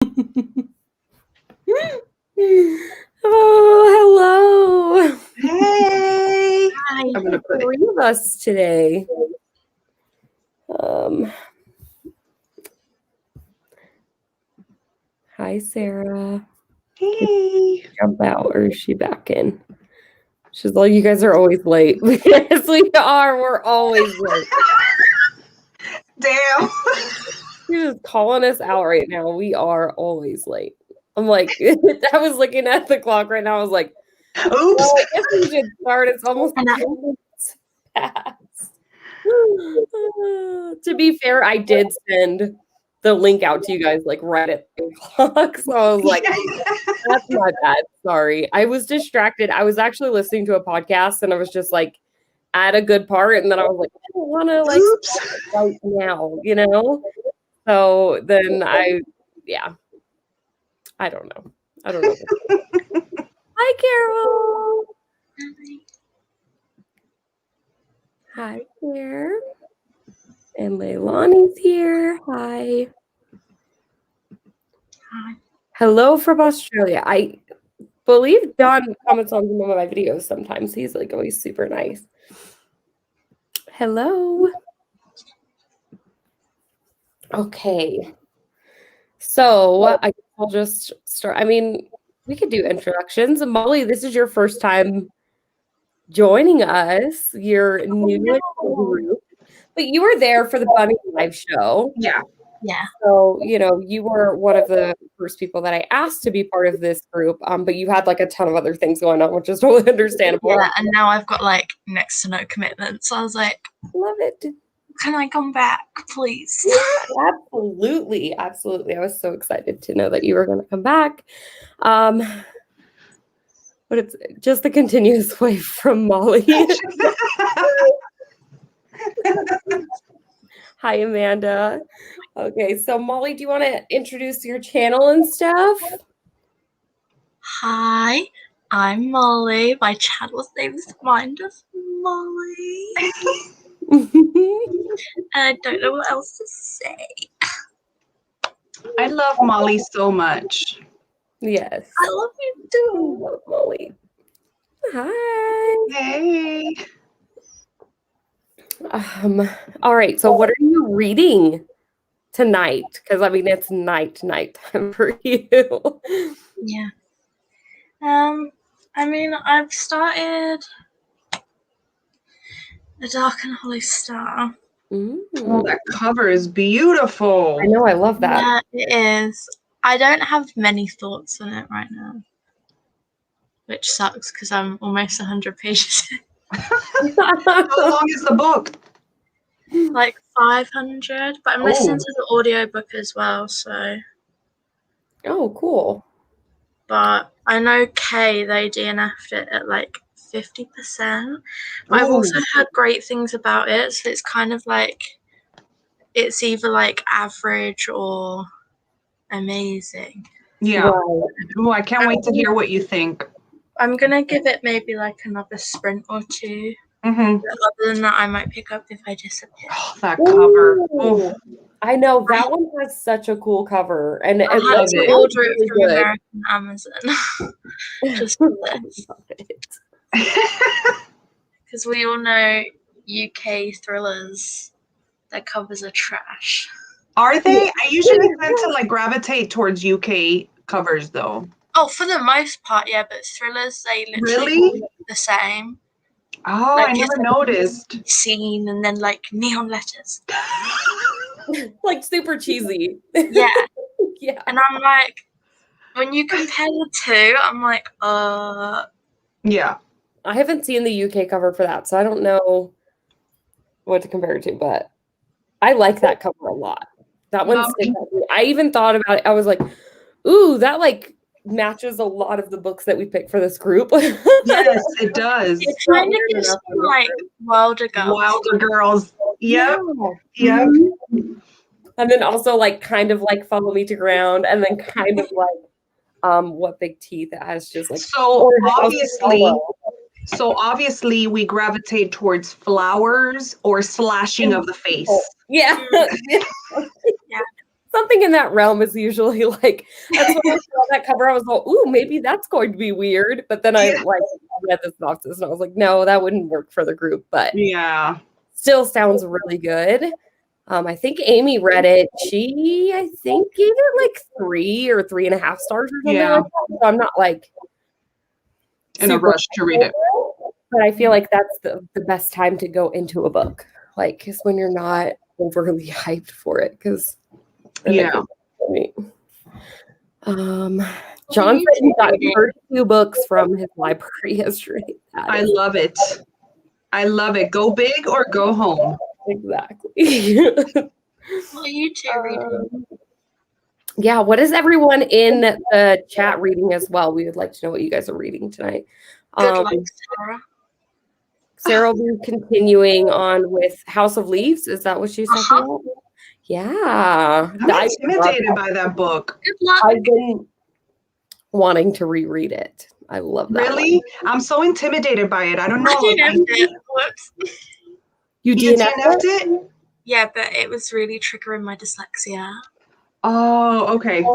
Oh, hello. Hey. Hi. I'm gonna put 3 of us today. Hi, Sarah. Hey. Jump out, or is she back in? She's like, you guys are always late. Yes, we are. We're always late. Damn. She's just calling us out right now. We are always late. I'm like, I was looking at the clock right now. I was like, Oops. well, I guess we should start. It's almost 10 minutes past. To be fair, I did send the link out to you guys like right at 3 o'clock. So I was like, that's my bad. Sorry. I was distracted. I was actually listening to a podcast and I was just like at a good part. And then I was like, I don't want to like right now, you know? So then I don't know. Hi, Carol. Hi, here. And Leilani's here. Hi. Hi. Hello from Australia. I believe John comments on some of my videos sometimes. He's like always super nice. Hello. Okay. So I'll just start. I mean, we could do introductions. Molly, this is your first time joining us. You're new to the group, but you were there for the Bunny Live show. Yeah. So, you were one of the first people that I asked to be part of this group, but you had like a ton of other things going on, which is totally understandable. Yeah, and now I've got like next to no commitment. So I was like, Love it. can I come back, please? Yeah, absolutely. Absolutely. I was so excited to know that you were going to come back. But it's just a continuous wave from Molly. Hi, Amanda. Okay, so Molly, do you want to introduce your channel and stuff? Hi, I'm Molly. My channel's name is Mind of Molly. I don't know what else to say. I love Molly so much. Yes. I love you too. I love Molly. Hi. Hey. All right, so what are you reading tonight? Because I mean it's night time for you. Yeah. I mean, I've started The Dark and Hollow Star. Oh, that cover is beautiful. I know, I love that. Yeah, it is. I don't have many thoughts on it right now, which sucks because I'm almost 100 pages in. How long is the book? Like 500, but I'm listening to the audiobook as well, so. Oh, cool. But I know Kay, they DNF'd it at like 50%. But I've also heard great things about it, so it's kind of like it's either like average or amazing. Yeah. Right. Oh, I can't wait to hear what you think. I'm gonna give it maybe like another sprint or two. Mm-hmm. But other than that, I might pick up if I disappear. Oh, that cover. Ooh. I know that one has such a cool cover, and I had to order it from American Amazon just for this, because we all know UK thrillers, their covers are trash. Are they? I usually tend to like gravitate towards UK covers, though. Oh, for the most part, yeah. But thrillers, they literally all look the same. Oh, like, I never noticed. Scene and then like neon letters. Like super cheesy. Yeah. Yeah. And I'm like, when you compare the two, I'm like, Yeah. I haven't seen the UK cover for that, so I don't know what to compare it to, but I like that cover a lot. That one sticks out to me. I even thought about it. I was like, ooh, that like matches a lot of the books that we picked for this group. Yes, it does. It kind of gives me like Wilder Girls. Wilder Girls. Yep. Yeah. And then also like kind of like Follow Me to Ground, and then kind of like What Big Teeth. It has just like so obviously we gravitate towards flowers or slashing of the face. Yeah. Yeah. So something in that realm is usually like, that's when I saw that cover. I was like, ooh, maybe that's going to be weird. But then I like read the synopsis and I was like, no, that wouldn't work for the group. But Yeah. still sounds really good. I think Amy read it. She, I think, gave it like 3 or 3.5 stars or something like that. So I'm not like in a rush to read it. But I feel like that's the best time to go into a book. Like, is when you're not overly hyped for it. Because John said he got 32 books from his library yesterday. I love it. I love it. Go big or go home. Exactly. What are you two reading? Yeah, what is everyone in the chat reading as well? We would like to know what you guys are reading tonight. Good luck, Sarah. Sarah will be continuing on with House of Leaves. Is that what she's talking about? Yeah. I'm intimidated by that book. Good luck. I've been wanting to reread it. I love that. Really? One. I'm so intimidated by it. I don't know. I DNF'd it. Whoops. You DNF'd it? Yeah, but it was really triggering my dyslexia. Oh, okay.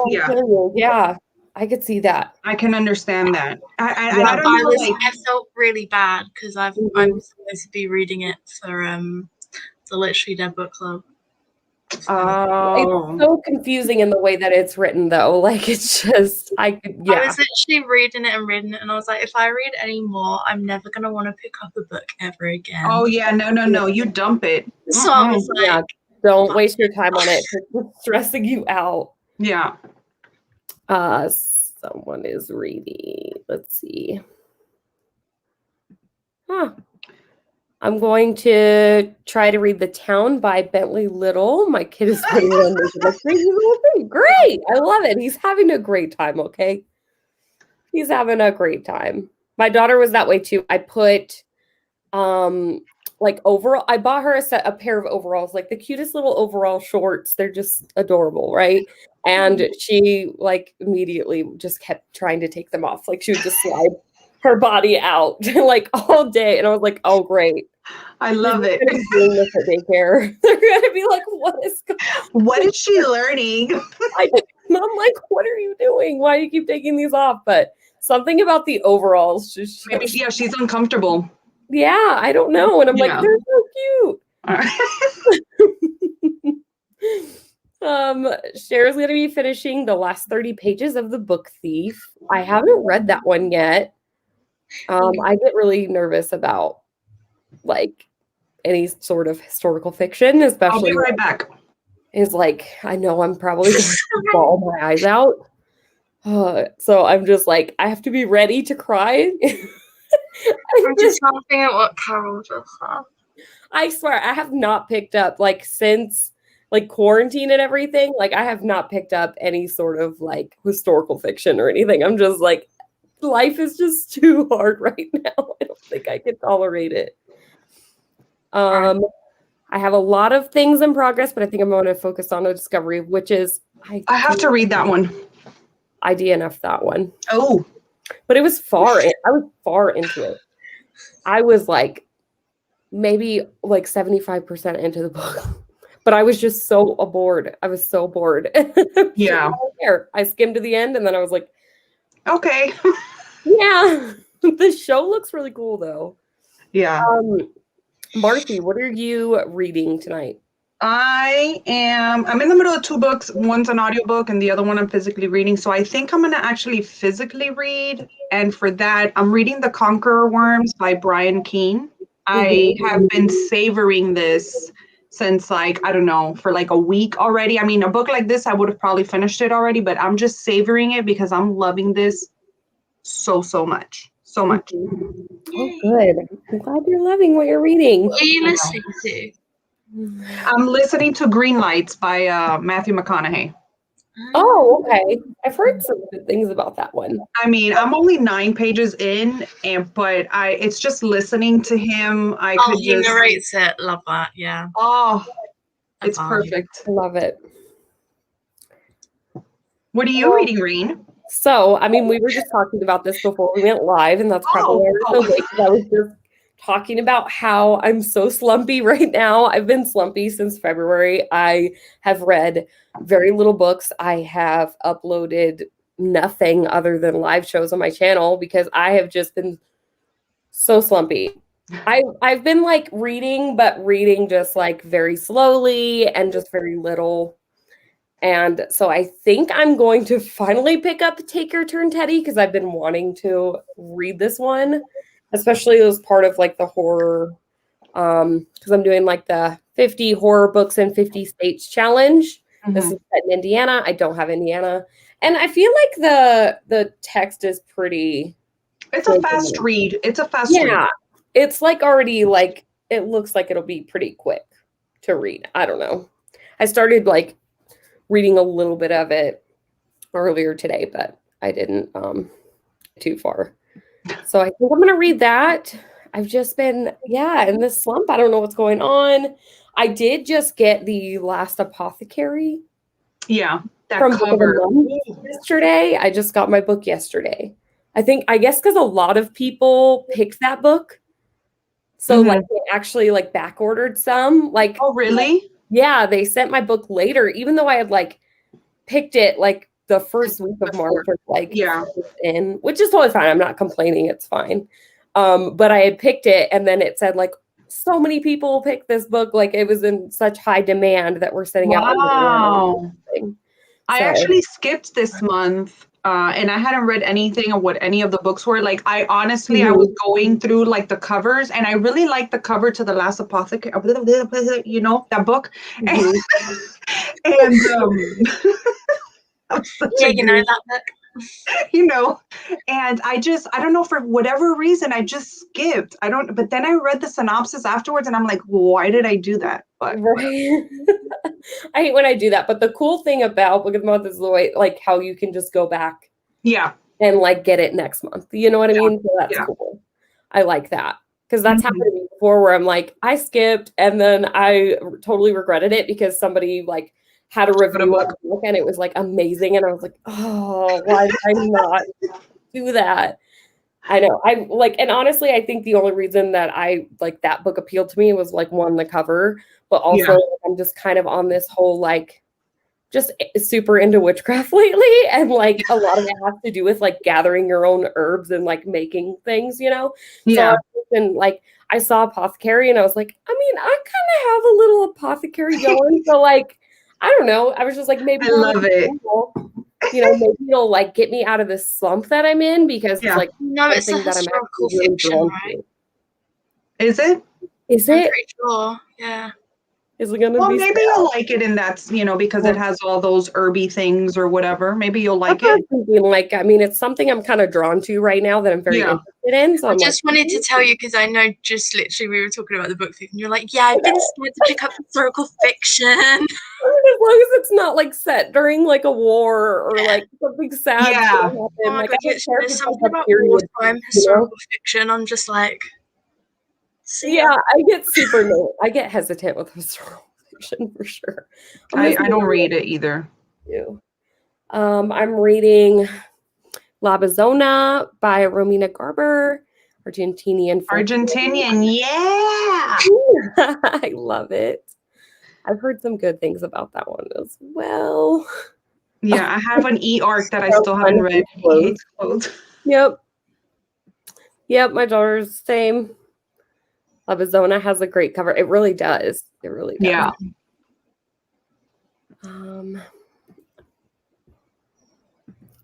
Yeah. I could see that. I can understand that. I don't know. I felt really bad because I'm supposed to be reading it for the Literally Dead Book Club. Oh, it's so confusing in the way that it's written, though. Like, it's just, I was literally reading it, and I was like, if I read any more, I'm never gonna want to pick up a book ever again. Oh yeah, no, you dump it. So I was like, don't waste your time on it. It's stressing you out. Yeah. Someone is reading. Let's see. I'm going to try to read The Town by Bentley Little. My kid is putting on this crazy little thing. Great. I love it. He's having a great time, okay? He's having a great time. My daughter was that way too. I put like overall, I bought her a pair of overalls, like the cutest little overall shorts. They're just adorable, right? And she like immediately just kept trying to take them off. Like she would just slide her body out like all day. And I was like, oh, great. I love it. Doing this at daycare. They're going to be like, what is she learning? I'm like, what are you doing? Why do you keep taking these off? But something about the overalls. Maybe, she's uncomfortable. Yeah, I don't know. And I'm like, they're so cute. Cher's going to be finishing the last 30 pages of The Book Thief. I haven't read that one yet. I get really nervous about like any sort of historical fiction, especially. I'll be right back. Is like, I know I'm probably going to bawl my eyes out. So I'm just like, I have to be ready to cry. I'm just laughing at what Carol just said. I swear, I have not picked up, like, since, like, quarantine and everything, like, I have not picked up any sort of, like, historical fiction or anything. I'm just like, life is just too hard right now. I don't think I can tolerate it. I have a lot of things in progress, but I think I'm going to focus on a discovery, which is... I have to read that one. I DNF'd that one. Oh. But it was far. I was far into it. I was like maybe like 75% into the book, but I was just so bored. I was so bored. Yeah. I skimmed to the end, and then I was like, okay. Yeah. The show looks really cool, though. Yeah. Marcy, what are you reading tonight? I'm in the middle of 2 books. One's an audiobook and the other one I'm physically reading. So I think I'm going to actually physically read. And for that, I'm reading The Conqueror Worms by Brian Keene. I have been savoring this since like, I don't know, for like a week already. I mean, a book like this, I would have probably finished it already, but I'm just savoring it because I'm loving this so much. So much. Oh, good. I'm glad you're loving what you're reading. What are you listening to? I'm listening to Green Lights by Matthew McConaughey. Oh, okay. I've heard some good things about that one. I mean, I'm only 9 pages in, but it's just listening to him. He narrates it. Love that. Yeah. Oh, it's perfect. Love it. What are you reading, Raine? So, I mean, we were just talking about this before we went live, and that's probably why I was so late, because I was just talking about how I'm so slumpy right now. I've been slumpy since February. I have read very little books. I have uploaded nothing other than live shows on my channel because I have just been so slumpy. I've been like reading, but reading just like very slowly and just very little. And so I think I'm going to finally pick up Take Your Turn, Teddy, because I've been wanting to read this one, especially as part of like the horror, because I'm doing like the 50 horror books in 50 states challenge. This is set in Indiana. I don't have Indiana. And I feel like the text is pretty... It's a fast read. It's a fast read. Yeah. It's like already like, it looks like it'll be pretty quick to read. I don't know. I started like reading a little bit of it earlier today, but I didn't too far. So I think I'm going to read that. I've just been, in this slump. I don't know what's going on. I did just get the Last Apothecary. Yeah, that from cover. Yesterday. I just got my book yesterday. I guess because a lot of people picked that book. So like they actually like back ordered some. Like, oh really? Yeah, they sent my book later, even though I had like picked it like the first week of March or like in, which is totally fine. I'm not complaining, it's fine. But I had picked it and then it said like so many people picked this book, like it was in such high demand that we're sending out. Wow. I actually skipped this month. And I hadn't read anything of what any of the books were. Like, I honestly, I was going through like the covers, and I really liked the cover to The Last Apothecary, you know, that book. And yeah, you know that book. You know, and I don't know, for whatever reason, I just skipped. But then I read the synopsis afterwards, and I'm like, why did I do that? But right. I hate when I do that. But the cool thing about Book of the Month is the way, like, how you can just go back, and like get it next month. You know what I mean? So that's cool. I like that because that's happened to me before, where I'm like, I skipped, and then I totally regretted it because somebody like had a review of the book and it was like amazing, and I was like, oh, why did I not do that? I know. I like, and honestly, I think the only reason that I like that book appealed to me was like, one, the cover, but also I'm just kind of on this whole like just super into witchcraft lately, and like a lot of it has to do with like gathering your own herbs and like making things, you know. So and like I saw Apothecary and I was like, I mean, I kind of have a little apothecary going, so like I don't know. I was just like, maybe I love it. You know, maybe it'll like get me out of this slump that I'm in, because it's like no, it's a historical fiction, right? Is it? Is I'm it? pretty sure. Yeah. Is it gonna be? Well, maybe you'll like it, and that's, you know, because it has all those herby things or whatever. Maybe you'll like it. Like, I mean, it's something I'm kind of drawn to right now that I'm very interested in. So I just wanted to tell you, because I know just literally we were talking about the book thing, and you're like, yeah, I've been scared to pick up historical fiction. As long as it's not like set during like a war or like something sad. Oh my God, there's something about wartime historical fiction. I'm just like, I get super I get hesitant with historical fiction for sure. I don't read it either. I'm reading La Bizona by Romina Garber, Argentinian, yeah. I love it. I've heard some good things about that one as well. Yeah, I have an e-arc that I still haven't read. He hates clothes. Yep, my daughter's same. La Bizona has a great cover. It really does. It really does. Yeah.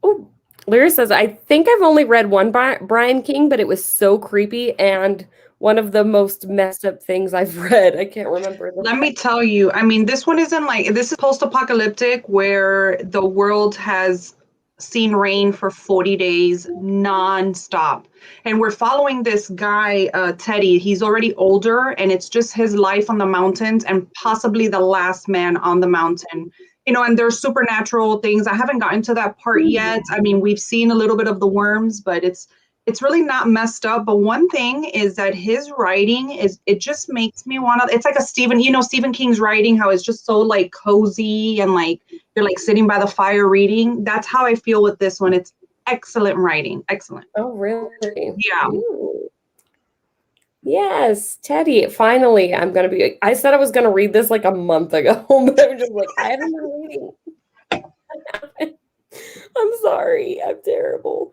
Oh, Lyra says, I think I've only read one Brian King, but it was so creepy and one of the most messed up things I've read. I can't remember. Let me tell you, I mean, this one isn't like, this is post-apocalyptic where the world has seen rain for 40 days non-stop. And we're following this guy, Teddy. He's already older, and it's just his life on the mountains and possibly the last man on the mountain. You know, and there's supernatural things. I haven't gotten to that part yet. I mean, we've seen a little bit of the worms, but it's really not messed up. But one thing is that his writing it just makes me want to, it's like Stephen King's writing, how it's just so like cozy and like you're like sitting by the fire reading. That's how I feel with this one. It's excellent writing. Excellent. Oh, really? Yeah. Ooh. Yes, Teddy. Finally, I said I was gonna read this like a month ago, but I'm just like, I haven't been reading. I'm sorry. I'm terrible.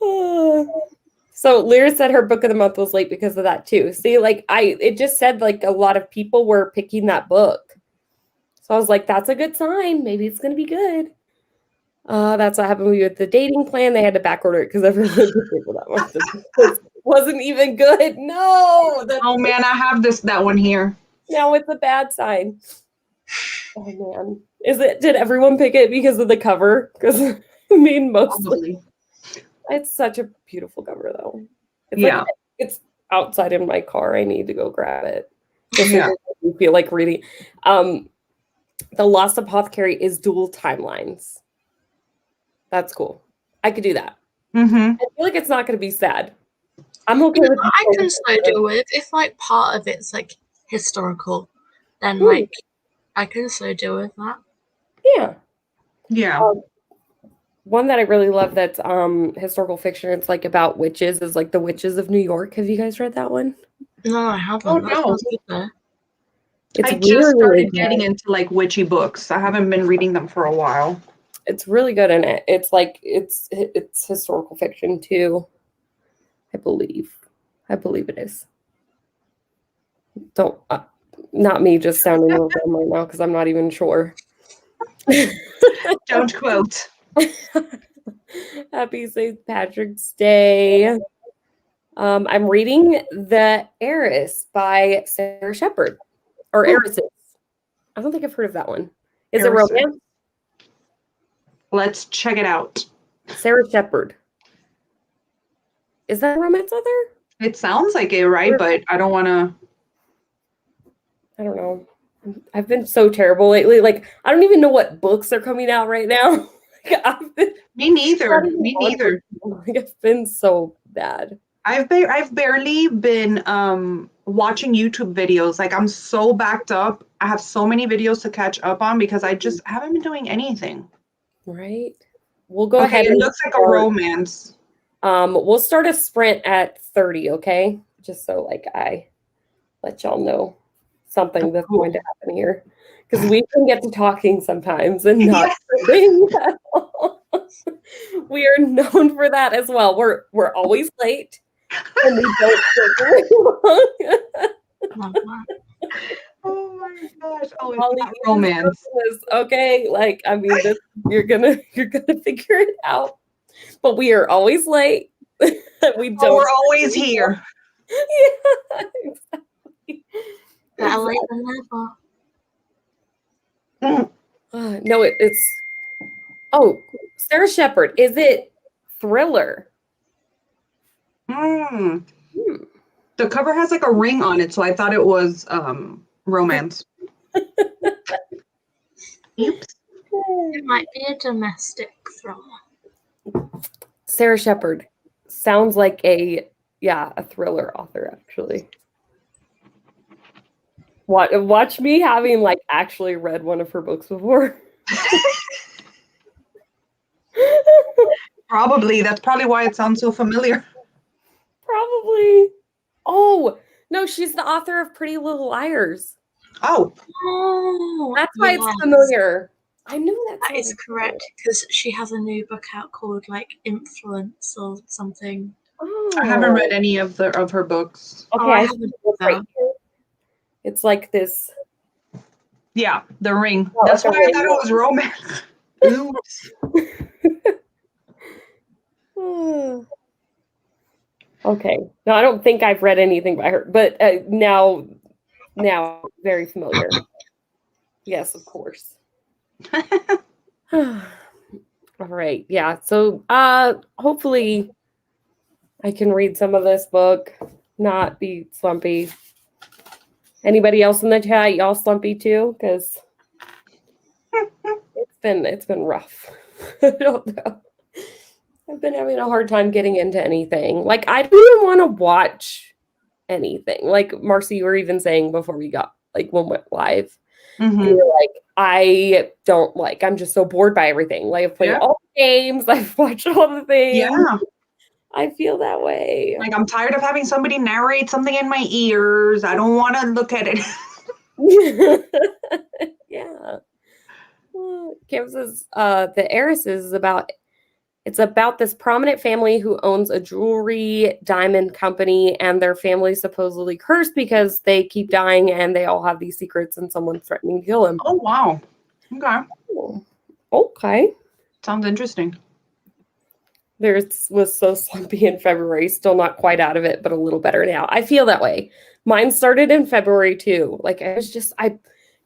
So Lyra said her book of the month was late because of that too. See, like it just said like a lot of people were picking that book. So I was like, that's a good sign. Maybe it's gonna be good. That's what happened with the dating plan. They had to back order it because everyone that wasn't even good. No. Oh man, I have that one here. Now it's a bad sign. Oh man. Did everyone pick it because of the cover? Because I mean mostly. It's such a beautiful cover though. It's like it's outside in my car. I need to go grab it. Just so I feel like reading. The Lost Apothecary is dual timelines. That's cool. I could do that. I feel like it's not going to be sad. I'm okay with I can so do with if like part of it's like historical, then like I can so do with that. Yeah. Yeah. One that I really love that's historical fiction, it's like about witches, is like The Witches of New York. Have you guys read that one? No, I haven't. Oh no. It's I just started getting into like witchy books. I haven't been reading them for a while. It's really good in it. It's like it's historical fiction too. I believe it is. Don't not me just sounding real dumb right now because I'm not even sure. Don't quote. Happy St. Patrick's Day. I'm reading The Heiress by Sarah Shepard. Or Heiresses. I don't think I've heard of that one. Is it romance? Let's check it out. Sarah Shepard. Is that a romance author? It sounds like it, right? But I don't want to. I don't know. I've been so terrible lately. Like, I don't even know what books are coming out right now. Me neither. Me neither. Like, I've been so bad. I've barely been watching YouTube videos. Like, I'm so backed up. I have so many videos to catch up on because I just haven't been doing anything. Right. We'll go ahead. It looks like a romance. We'll start a sprint at 30, okay? Just so like I let y'all know something that's going to happen here. Because we can get to talking sometimes and not sitting at all. We are known for that as well. We're always late and we don't sit very long. Oh my gosh! Oh, it's not romance. Okay, like I mean, you're gonna figure it out. But we are always late. We don't. We're always here. Yeah, exactly. Better late than never. No, it's. Oh, Sarah Shepard. Is it thriller? The cover has like a ring on it, so I thought it was romance. Oops. It might be a domestic thriller. Sarah Shepard sounds like a thriller author actually. Watch me having like actually read one of her books before. Probably. That's probably why it sounds so familiar. Probably. Oh, no, she's the author of Pretty Little Liars. Oh. That's why it's familiar. I knew that. That is correct, because she has a new book out called like Influence or something. Oh. I haven't read any of her books. Okay, I haven't right here. It's like this. Yeah, The Ring. That's why I thought it was romance. Oops. Okay. No, I don't think I've read anything by her, but now very familiar. Yes, of course. All right. Yeah. So hopefully I can read some of this book, not be slumpy. Anybody else in the chat, y'all slumpy too? Because it's been rough. I don't know. I've been having a hard time getting into anything. Like, I don't even want to watch anything. Like, Marcy, you were even saying before we got, like, when we went live, you were like, I'm just so bored by everything. Like, I've played all the games. I've watched all the things. Yeah. I feel that way. Like, I'm tired of having somebody narrate something in my ears. I don't want to look at it. Yeah. Kim says, The Heiresses is about this prominent family who owns a jewelry diamond company, and their family supposedly cursed because they keep dying and they all have these secrets and someone's threatening to kill them. Oh, wow. Okay. Oh, okay. Sounds interesting. Theirs was so slumpy in February, still not quite out of it, but a little better now. I feel that way. Mine started in February too. Like I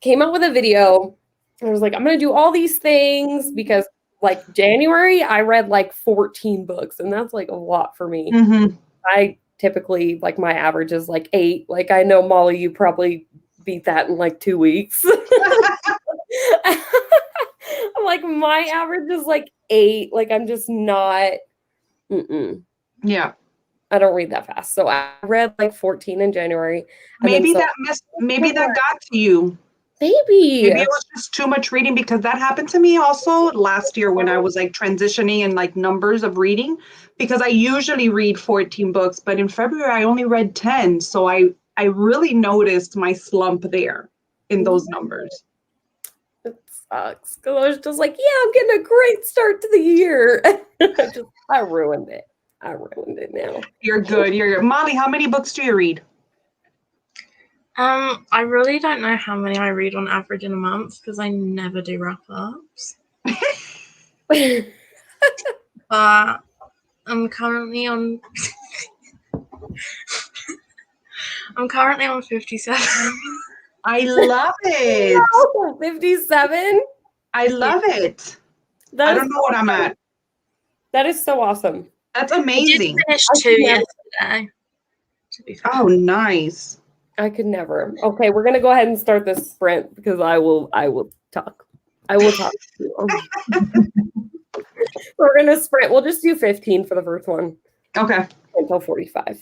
came out with a video. I was like, I'm gonna do all these things because like January, I read like 14 books, and that's like a lot for me. Mm-hmm. I typically like my average is like 8. Like I know Molly, you probably beat that in like 2 weeks. I'm like, my average is like 8. Like I'm just not. Yeah. I don't read that fast. So I read like 14 in January. Maybe that got to you. Maybe Maybe it was just too much reading, because that happened to me also last year when I was like transitioning in like numbers of reading, because I usually read 14 books, but in February I only read 10. So I really noticed my slump there in those numbers. It sucks because I was just like, yeah, I'm getting a great start to the year. I ruined it. I ruined it now. You're good. You're good. Molly, how many books do you read? I really don't know how many I read on average in a month because I never do wrap-ups. But I'm currently on 57. I love it. 57? I love it. I don't know what I'm at. That is so awesome. That's amazing. I did finish 2 yesterday, to be fair. Oh, nice. I could never. Okay, we're gonna go ahead and start this sprint because I will talk. I will talk to you. We're gonna sprint. We'll just do 15 for the first one. Okay. Until 45.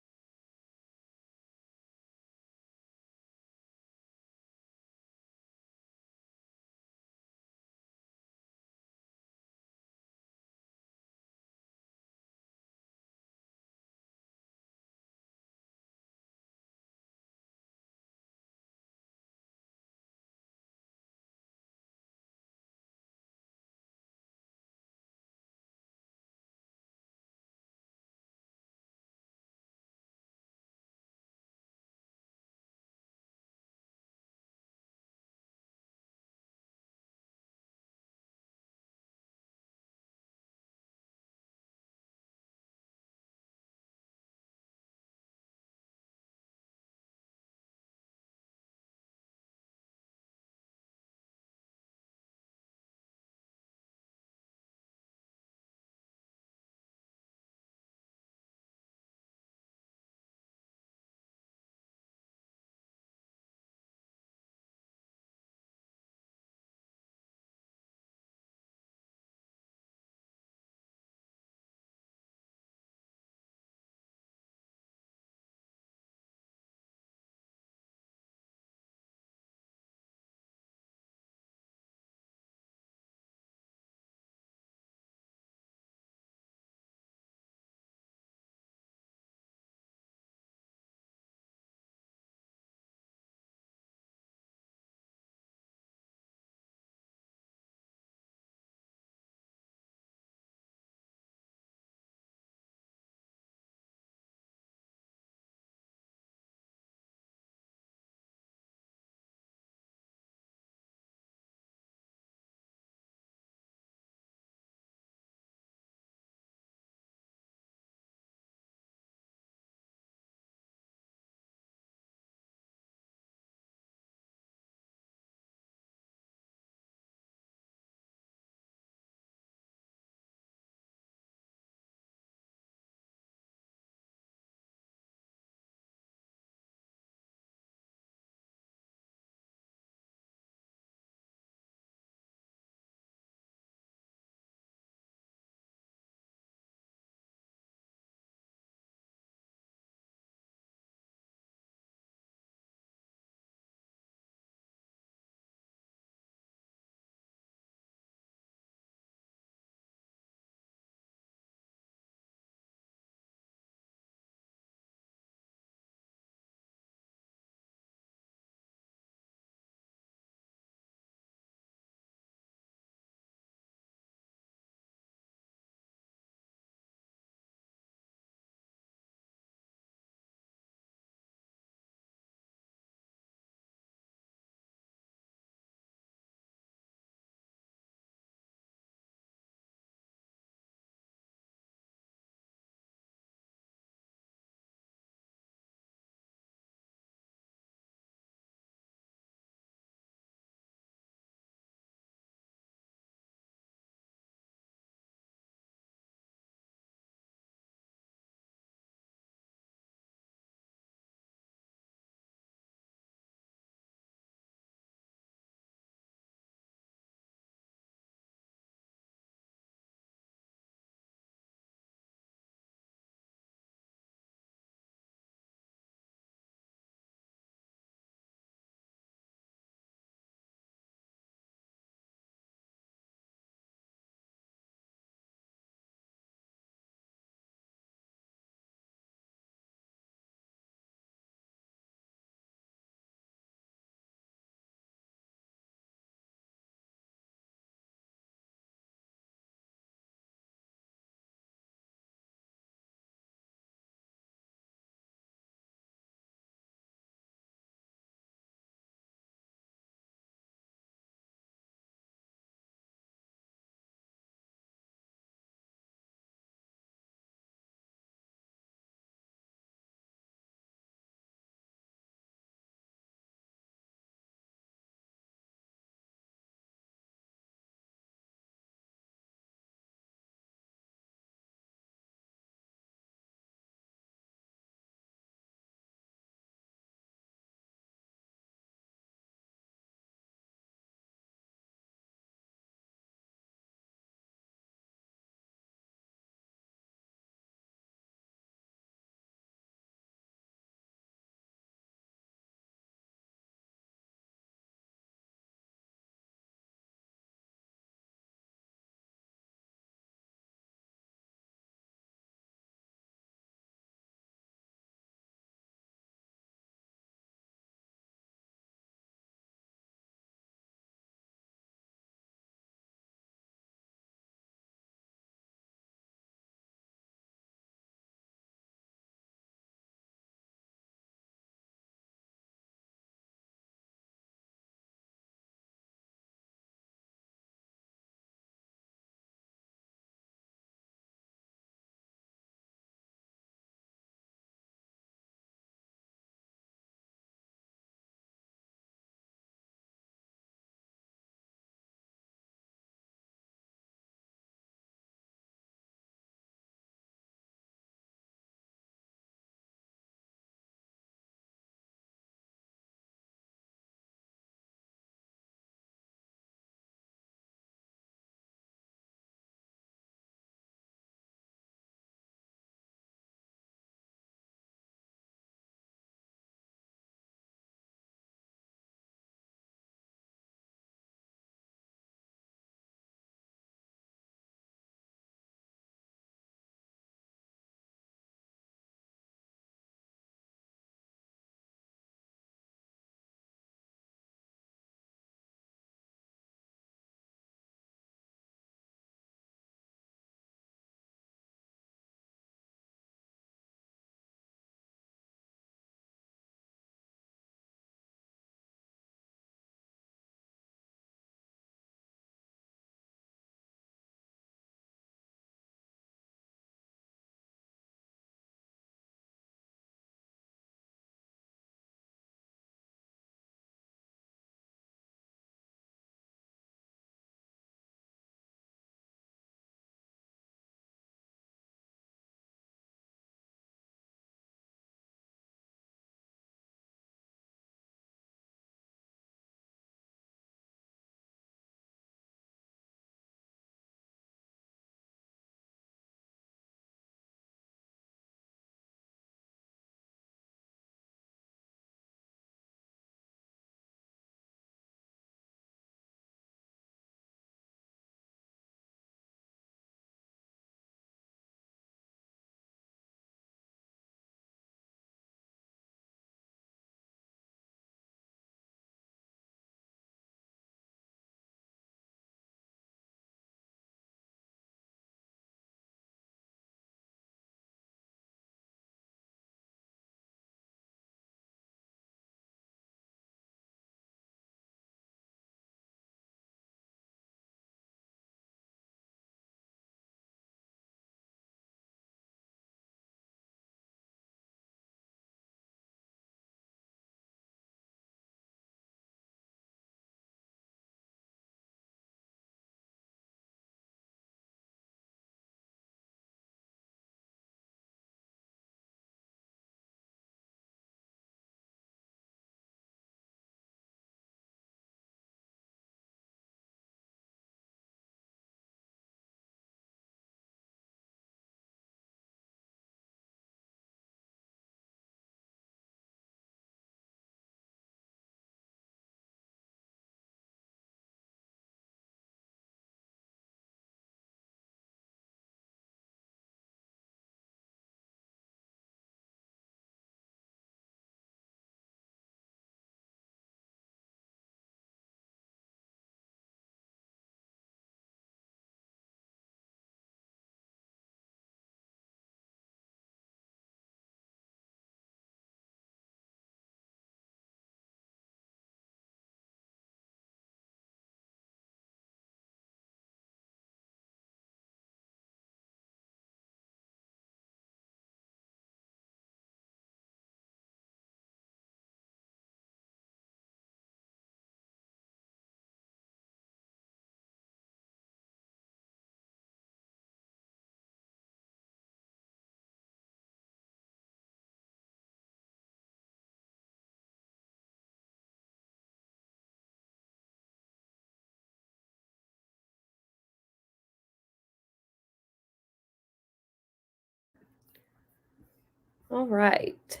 All right.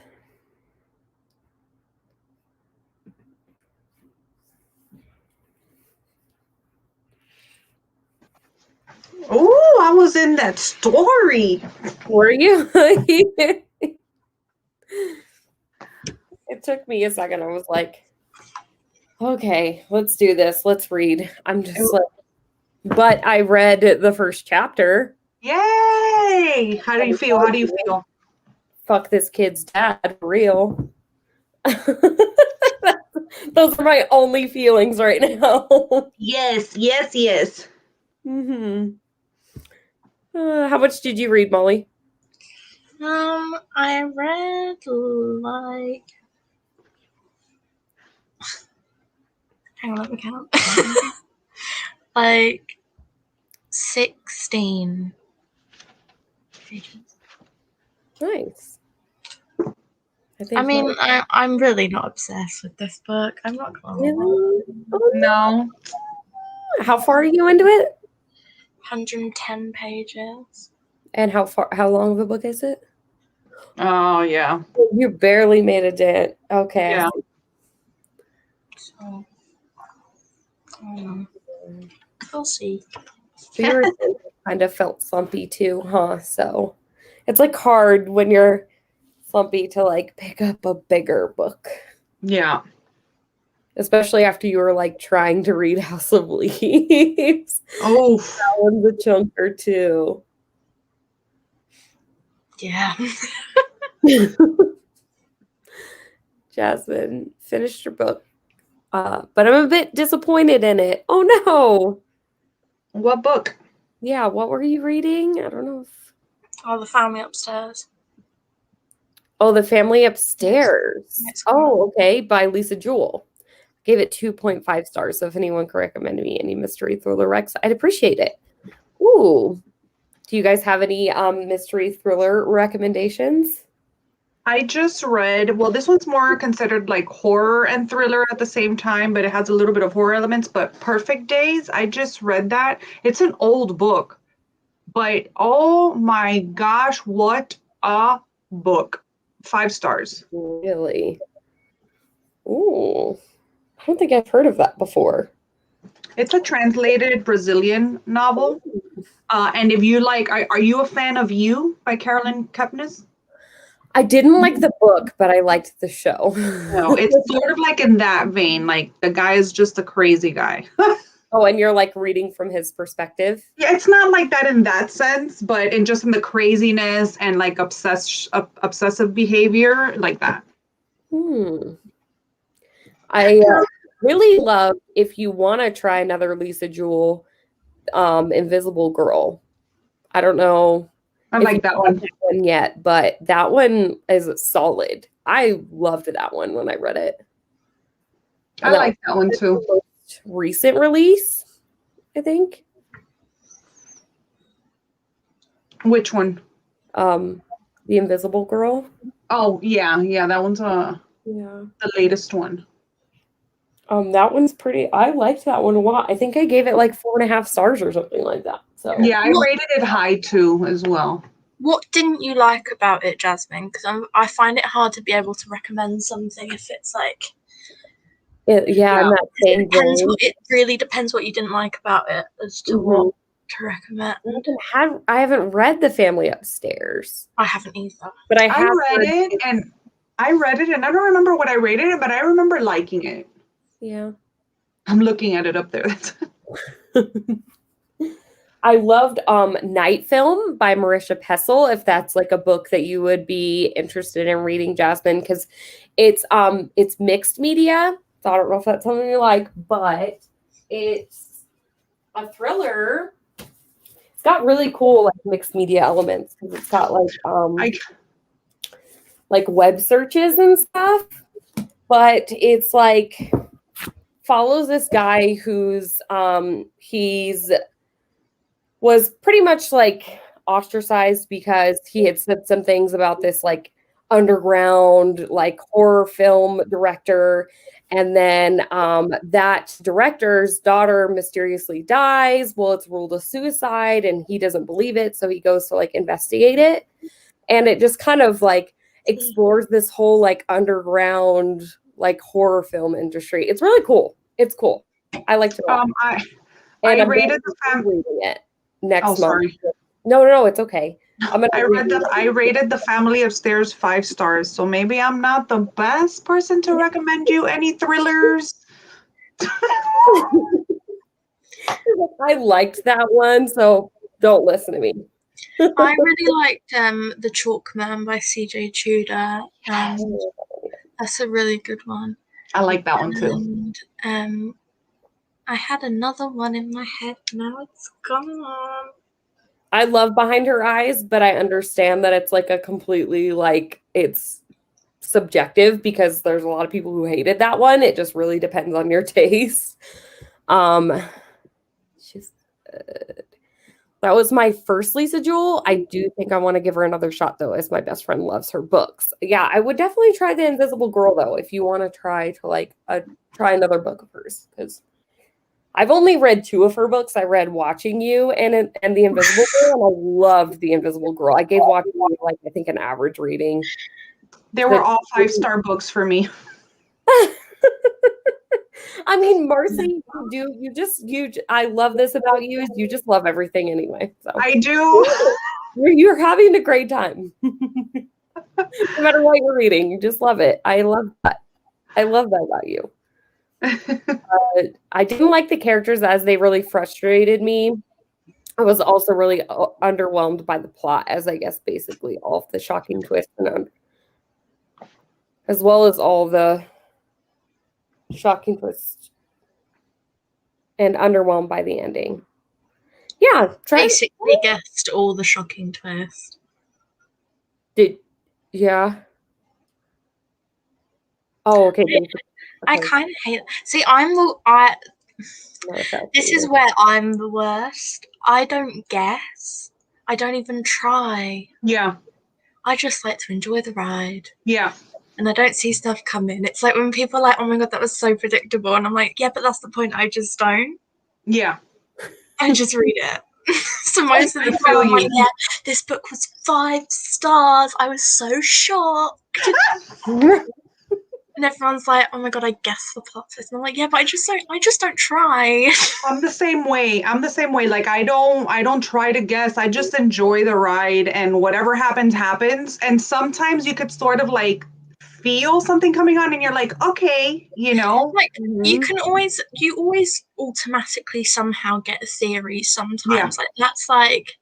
Oh, I was in that story. Were you? It took me a second. I was like, okay, let's do this. Let's read. I'm just like, but I read the first chapter. Yay! How do you feel? How do you feel? Fuck this kid's dad, for real. Those are my only feelings right now. Yes, yes, yes. Mm-hmm. How much did you read, Molly? I read like. Hang on, let me count. Like 16 pages. Nice. I'm really not obsessed with this book. I'm not gonna lie. Really? No. How far are you into it? 110 pages. And how long of a book is it? Oh, yeah. You barely made a dent. Okay. Yeah. So, we'll see. Your kind of felt slumpy too, huh? So it's like hard when you're slumpy to like pick up a bigger book. Yeah. Especially after you were like trying to read House of Leaves. Oh. That one's a chunker too. Yeah. Jasmine finished your book, but I'm a bit disappointed in it. Oh no! What book? Yeah, what were you reading? I don't know. Oh, The Family Upstairs. Oh, The Family Upstairs. Yes. Oh, okay, by Lisa Jewell. Gave it 2.5 stars. So if anyone could recommend me any mystery thriller recs, I'd appreciate it. Ooh. Do you guys have any mystery thriller recommendations? I just read, well, this one's more considered like horror and thriller at the same time, but it has a little bit of horror elements, but Perfect Days, I just read that. It's an old book, but oh my gosh, what a book. 5 stars. Really? Ooh. I don't think I've heard of that before. It's a translated Brazilian novel. And if you like, are you a fan of You by Carolyn Kepnes? I didn't like the book, but I liked the show. No, it's sort of like in that vein. Like the guy is just a crazy guy. Oh, and you're like reading from his perspective? Yeah, it's not like that in that sense, but in just in the craziness and like obsessive behavior, like that. I really love, if you want to try another Lisa Jewell, Invisible Girl. I don't know. I like that one. That one yet, but that one is solid. I loved that one when I read it. I like that one too. The most recent release, I think. Which one? The Invisible Girl. Oh yeah, that one's the latest one. That one's pretty. I liked that one a lot. I think I gave it like 4.5 stars or something like that. So yeah, I rated it high too as well. What didn't you like about it, Jasmine? Because I find it hard to be able to recommend something if it's like. I'm that same it really depends what you didn't like about it as to what to recommend. I haven't read The Family Upstairs. I haven't either. But I read it and I don't remember what I rated it, but I remember liking it. Yeah. I'm looking at it up there. I loved Night Film by Marisha Pessel, if that's like a book that you would be interested in reading, Jasmine, because it's mixed media. So I don't know if that's something you like, but it's a thriller. It's got really cool like mixed media elements because it's got like web searches and stuff, but it's like follows this guy who's was pretty much like ostracized because he had said some things about this like underground like horror film director, and then that director's daughter mysteriously dies. Well, it's ruled a suicide and he doesn't believe it, so he goes to like investigate it, and it just kind of like explores this whole like underground like horror film industry. It's really cool. It's cool. I like to watch. I I'm rated the reading it next month. Sorry. No, it's okay. I rated The Family Upstairs 5 stars, so maybe I'm not the best person to recommend you any thrillers. I liked that one, so don't listen to me. I really liked The Chalk Man by C.J. Tudor. That's a really good one. I like that one too. And I had another one in my head. Now it's gone. I love Behind Her Eyes, but I understand that it's like a completely like it's subjective because there's a lot of people who hated that one. It just really depends on your taste. She's good. That was my first Lisa Jewell. I do think I want to give her another shot though, as my best friend loves her books. Yeah, I would definitely try The Invisible Girl though, if you want to try try another book of hers, because I've only read 2 of her books. I read Watching You and The Invisible Girl, and I loved The Invisible Girl. I gave Watching You like I think an average reading. They were all 5-star books for me. I mean, Marcy, I love this about you, is you just love everything anyway. So I do. You're having a great time. No matter what you're reading, you just love it. I love that. I love that about you. I didn't like the characters as they really frustrated me. I was also really underwhelmed by the plot, as I guess basically all of the shocking twists and as well as all the shocking twists, and underwhelmed by the ending. Yeah, basically guessed all the shocking twists. Yeah. Oh, okay. I kind of hate. See, this is where I'm the worst. I don't guess. I don't even try. Yeah. I just like to enjoy the ride. Yeah. And I don't see stuff coming. It's like when people are like, oh my God, that was so predictable. And I'm like, yeah, but that's the point. I just don't. Yeah. I just read it. So most of the time, I'm like, yeah, this book was 5 stars. I was so shocked. And everyone's like, oh my God, I guess the plot twist. And I'm like, yeah, but I just don't try. I'm the same way. Like I don't try to guess. I just enjoy the ride, and whatever happens, happens. And sometimes you could sort of like feel something coming on and you're like, okay, you know. Like you always automatically somehow get a theory sometimes. Yeah. Like that's like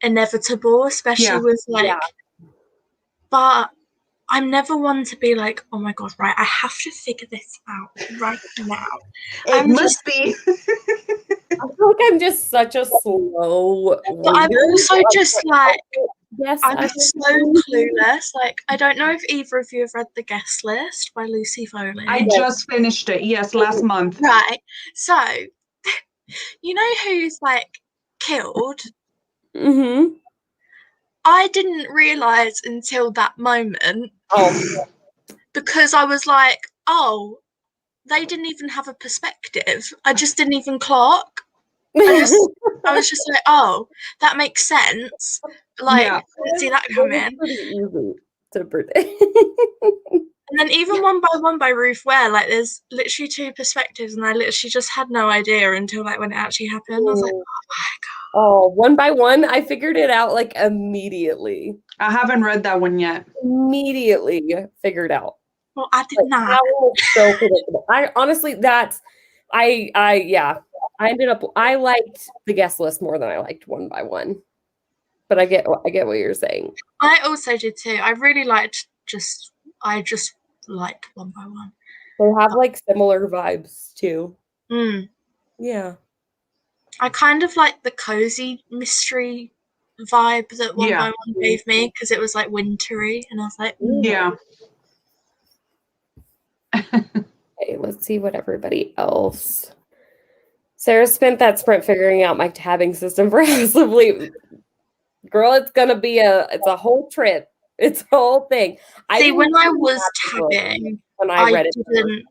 inevitable, especially with like but I'm never one to be like, oh my God, right, I have to figure this out right now. It must be. I feel like I'm just such a slow but I'm also just like, I'm so clueless. Like, I don't know if either of you have read The Guest List by Lucy Foley. I just finished it, yes, last month. Right. So, you know who's like killed? Mm-hmm. I didn't realise until that moment. Oh. Because I was like, oh, they didn't even have a perspective. I just didn't even clock. I was just like, oh, that makes sense. Like, I didn't see that coming. Pretty easy to predict. And then even One by One by Ruth Ware, like there's literally 2 perspectives, and I literally just had no idea until like when it actually happened. I was like, oh my God. Oh, One by One, I figured it out like immediately. I haven't read that one yet. Immediately figured out. Well, I did not. That was so predictable. I honestly, I liked The Guest List more than I liked One by One. But I get what you're saying. I also did too. I really liked I just liked One by One. They have like similar vibes too. Mm. Yeah. I kind of like the cozy mystery vibe that One by One gave me, because it was like wintry, and I was like, yeah. Okay, let's see what everybody else. Sarah spent that sprint figuring out my tabbing system for House of Leaves. Girl, it's a whole trip. It's a whole thing. When I was tabbing, when I read it, didn't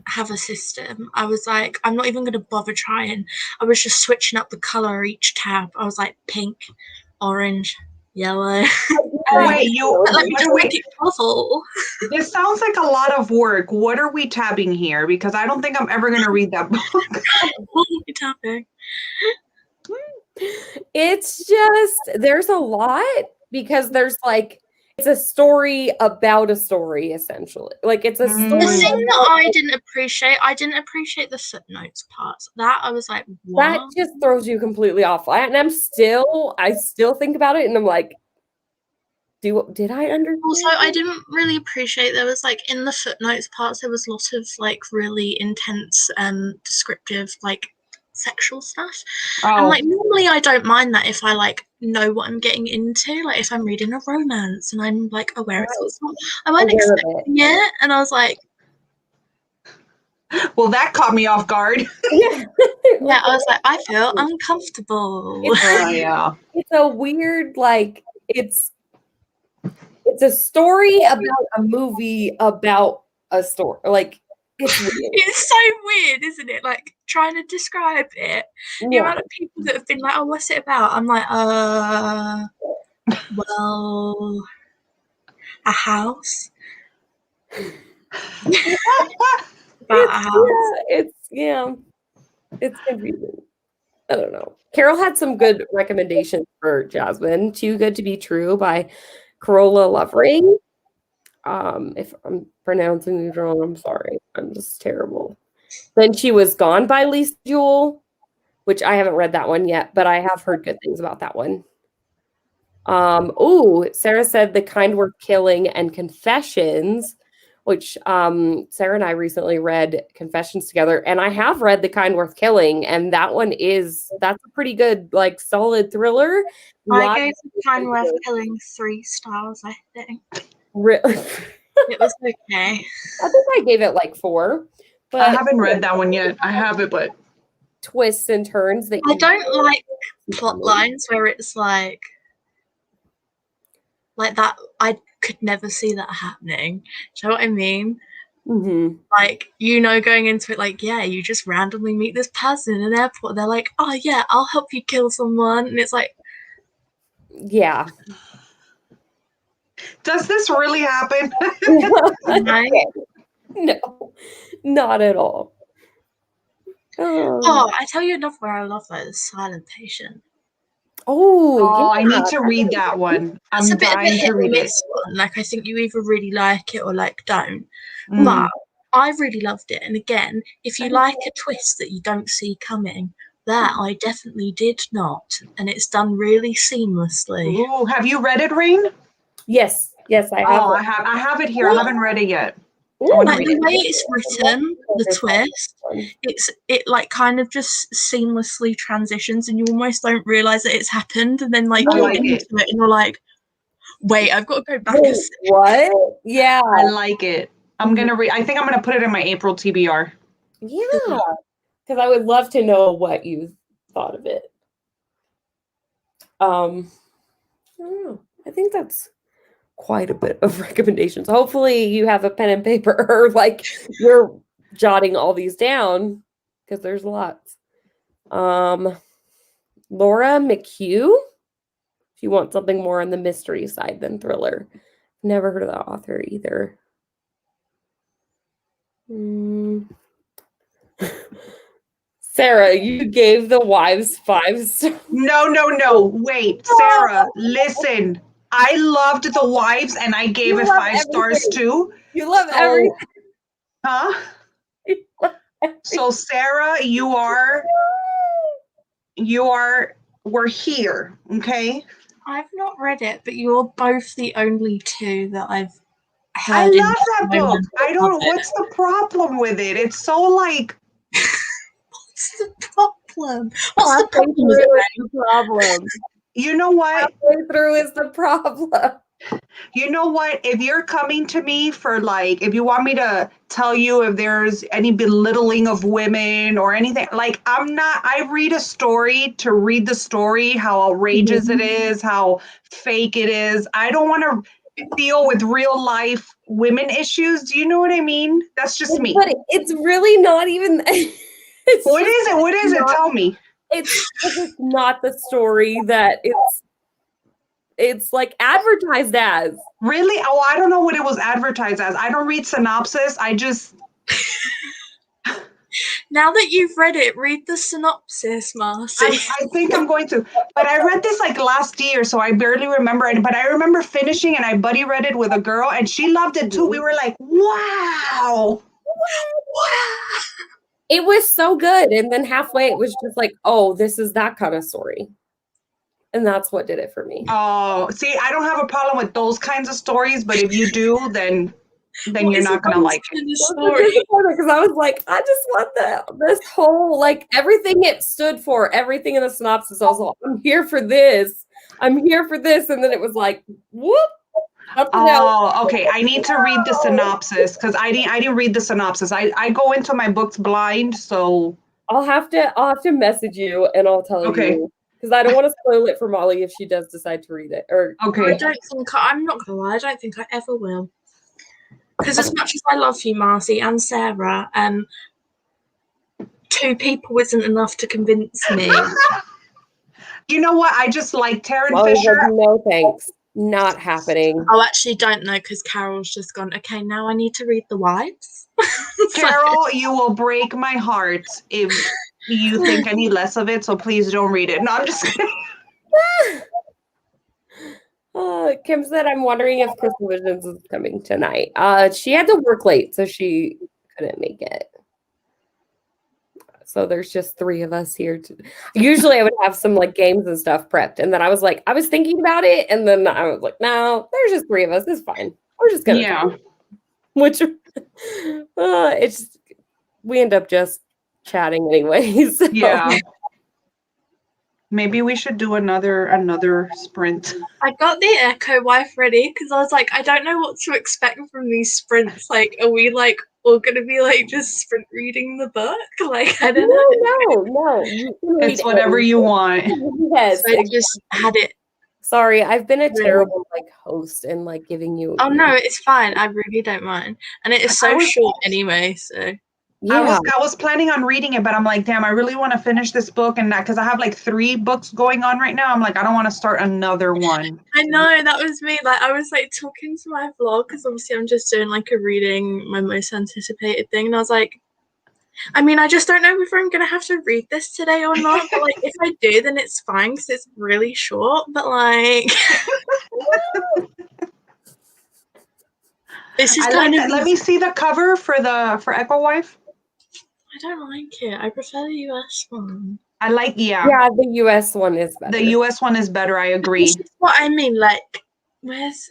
have a system. I was like, I'm not even going to bother trying. I was just switching up the color each tab. I was like pink, orange, yellow. I do Wait, Like novel. This sounds like a lot of work. What are we tabbing here? Because I don't think I'm ever going to read that book. What are we tapping? It's just, there's a lot because there's like, it's a story about a story, essentially. Like it's a story. The thing that I didn't appreciate the footnotes parts. That I was like, what? That just throws you completely off. And I still think about it and I'm like, did I understand? Also, I didn't really appreciate there was like in the footnotes parts there was a lot of like really intense descriptive like sexual stuff. And like normally I don't mind that if I like know what I'm getting into, like if I'm reading a romance and I'm like aware it's not, I wasn't expecting it and I was like, well, that caught me off guard. Yeah, I was like, I feel uncomfortable. It's a weird, like it's a story about a movie about a story. Like it's weird. It's so weird, isn't it? Like trying to describe it. The amount of people that have been like, "Oh, what's it about?" I'm like, well, a house." About a house. It's confusing. I don't know. Carol had some good recommendations for Jasmine. Too Good to Be True by Corolla Lovering. If I'm pronouncing these wrong, I'm sorry. I'm just terrible. Then She Was Gone by Lisa Jewell, which I haven't read that one yet, but I have heard good things about that one. Sarah said The Kind Worth Killing and Confessions, which Sarah and I recently read Confessions together, and I have read The Kind Worth Killing, and that's a pretty good, like, solid thriller. I gave The Kind Worth Killing 3 stars, I think. Really? It was okay. I think I gave it like 4. But I haven't read that one yet. I have it, but twists and turns. I don't like plot lines where it's like that. I could never see that happening. Do you know what I mean? Mm-hmm. Like, going into it like, yeah, you just randomly meet this person in an airport. They're like, oh yeah, I'll help you kill someone, and it's like, yeah. Does this really happen? No, not at all. Oh, I tell you another where I love that is Silent Patient. I need to read that one. It's a bit of a hit or miss one. Like, I think you either really like it or like don't. But I really loved it. And again, if you like a twist that you don't see coming, that I definitely did not. And it's done really seamlessly. Ooh, have you read it, Raine? Yes, I have. I have it here. I haven't read it yet. Like the way it's written, the twist, it like kind of just seamlessly transitions, and you almost don't realize that it's happened, and then like you're into it, and you're like, "Wait, I've got to go back." What? Yeah, I like it. I'm gonna read. I think I'm gonna put it in my April TBR. Yeah, because I would love to know what you thought of it. I don't know. I think that's quite a bit of recommendations. Hopefully you have a pen and paper or like you're jotting all these down because there's lots. Laura McHugh, if you want something more on the mystery side than thriller. Never heard of that author either. Sarah, you gave The Wives 5 stars. No. Wait, Sarah, listen. I loved The Wives and I gave it 5 stars too. You love everything. Huh? So Sarah, we're here, okay? I've not read it, but you're both the only 2 that I've heard. I love that book. What's the problem with it? It's so like what's the problem? What's the problem with it? You know what? Halfway through is the problem. You know what? If you're coming to me for like, if you want me to tell you if there's any belittling of women or anything, like I read a story to read the story, how outrageous it is, how fake it is. I don't want to deal with real life women issues. Do you know what I mean? That's just me. But it's really not even. What is it? What is it? Tell me. It's not the story that it's like advertised as. Really? Oh, I don't know what it was advertised as. I don't read synopsis. I just Now that you've read it, read the synopsis, Marcy. I think I'm going to. But I read this like last year, so I barely remember it. But I remember finishing and I buddy read it with a girl and she loved it too. We were like, wow. It was so good. And then halfway it was just like, oh, this is that kind of story. And that's what did it for me. Oh, see, I don't have a problem with those kinds of stories, but if you do, then you're not gonna like it. Because I was like, I just want this whole, like, everything it stood for, everything in the synopsis. I was like, I'm here for this. I'm here for this. And then it was like, whoop. Oh, okay. I need to read the synopsis because I didn't read the synopsis. I go into my books blind, so I'll have to message you and I'll tell you. Because I don't want to spoil it for Molly if she does decide to read it. Or okay. I'm not gonna lie, I don't think I ever will. Because as much as I love you, Marcy and Sarah, 2 people isn't enough to convince me. You know what? I just like Taryn Molly's Fisher. like, no thanks. Not happening. I actually don't know because Carol's just gone, okay, now I need to read The Wives. Carol, you will break my heart if you think any less of it, so please don't read it. No, I'm just kidding. Kim said, I'm wondering if Crystal Visions is coming tonight. She had to work late, so she couldn't make it. So there's just 3 of us here. Usually I would have some like games and stuff prepped. And then I was like, I was thinking about it. And then I was like, no, there's just 3 of us. It's fine. We're just going to. Yeah. Which, we end up just chatting anyways. So. Yeah. Maybe we should do another sprint. I got the Echo Wife ready because I was like, I don't know what to expect from these sprints. Like, are we like all going to be like just sprint reading the book? Like, I don't know. No. It's whatever you want. Yes. So I just had it. Sorry, I've been a terrible like host and like giving you. Oh no, it's fine. I really don't mind, and it is so short anyway. So. Yeah. I was planning on reading it, but I'm like, damn, I really want to finish this book and that because I have like 3 books going on right now. I'm like, I don't want to start another one. I know, that was me. Like, I was like talking to my vlog because obviously I'm just doing like a reading, my most anticipated thing, and I was like, I mean, I just don't know if I'm gonna have to read this today or not. But like, if I do, then it's fine because it's really short. But like, this is kind of. Let me see the cover for Echo Wife. I don't like it. I prefer the US one. I like, Yeah, the US one is better. The US one is better, I agree. This is what I mean, like, where's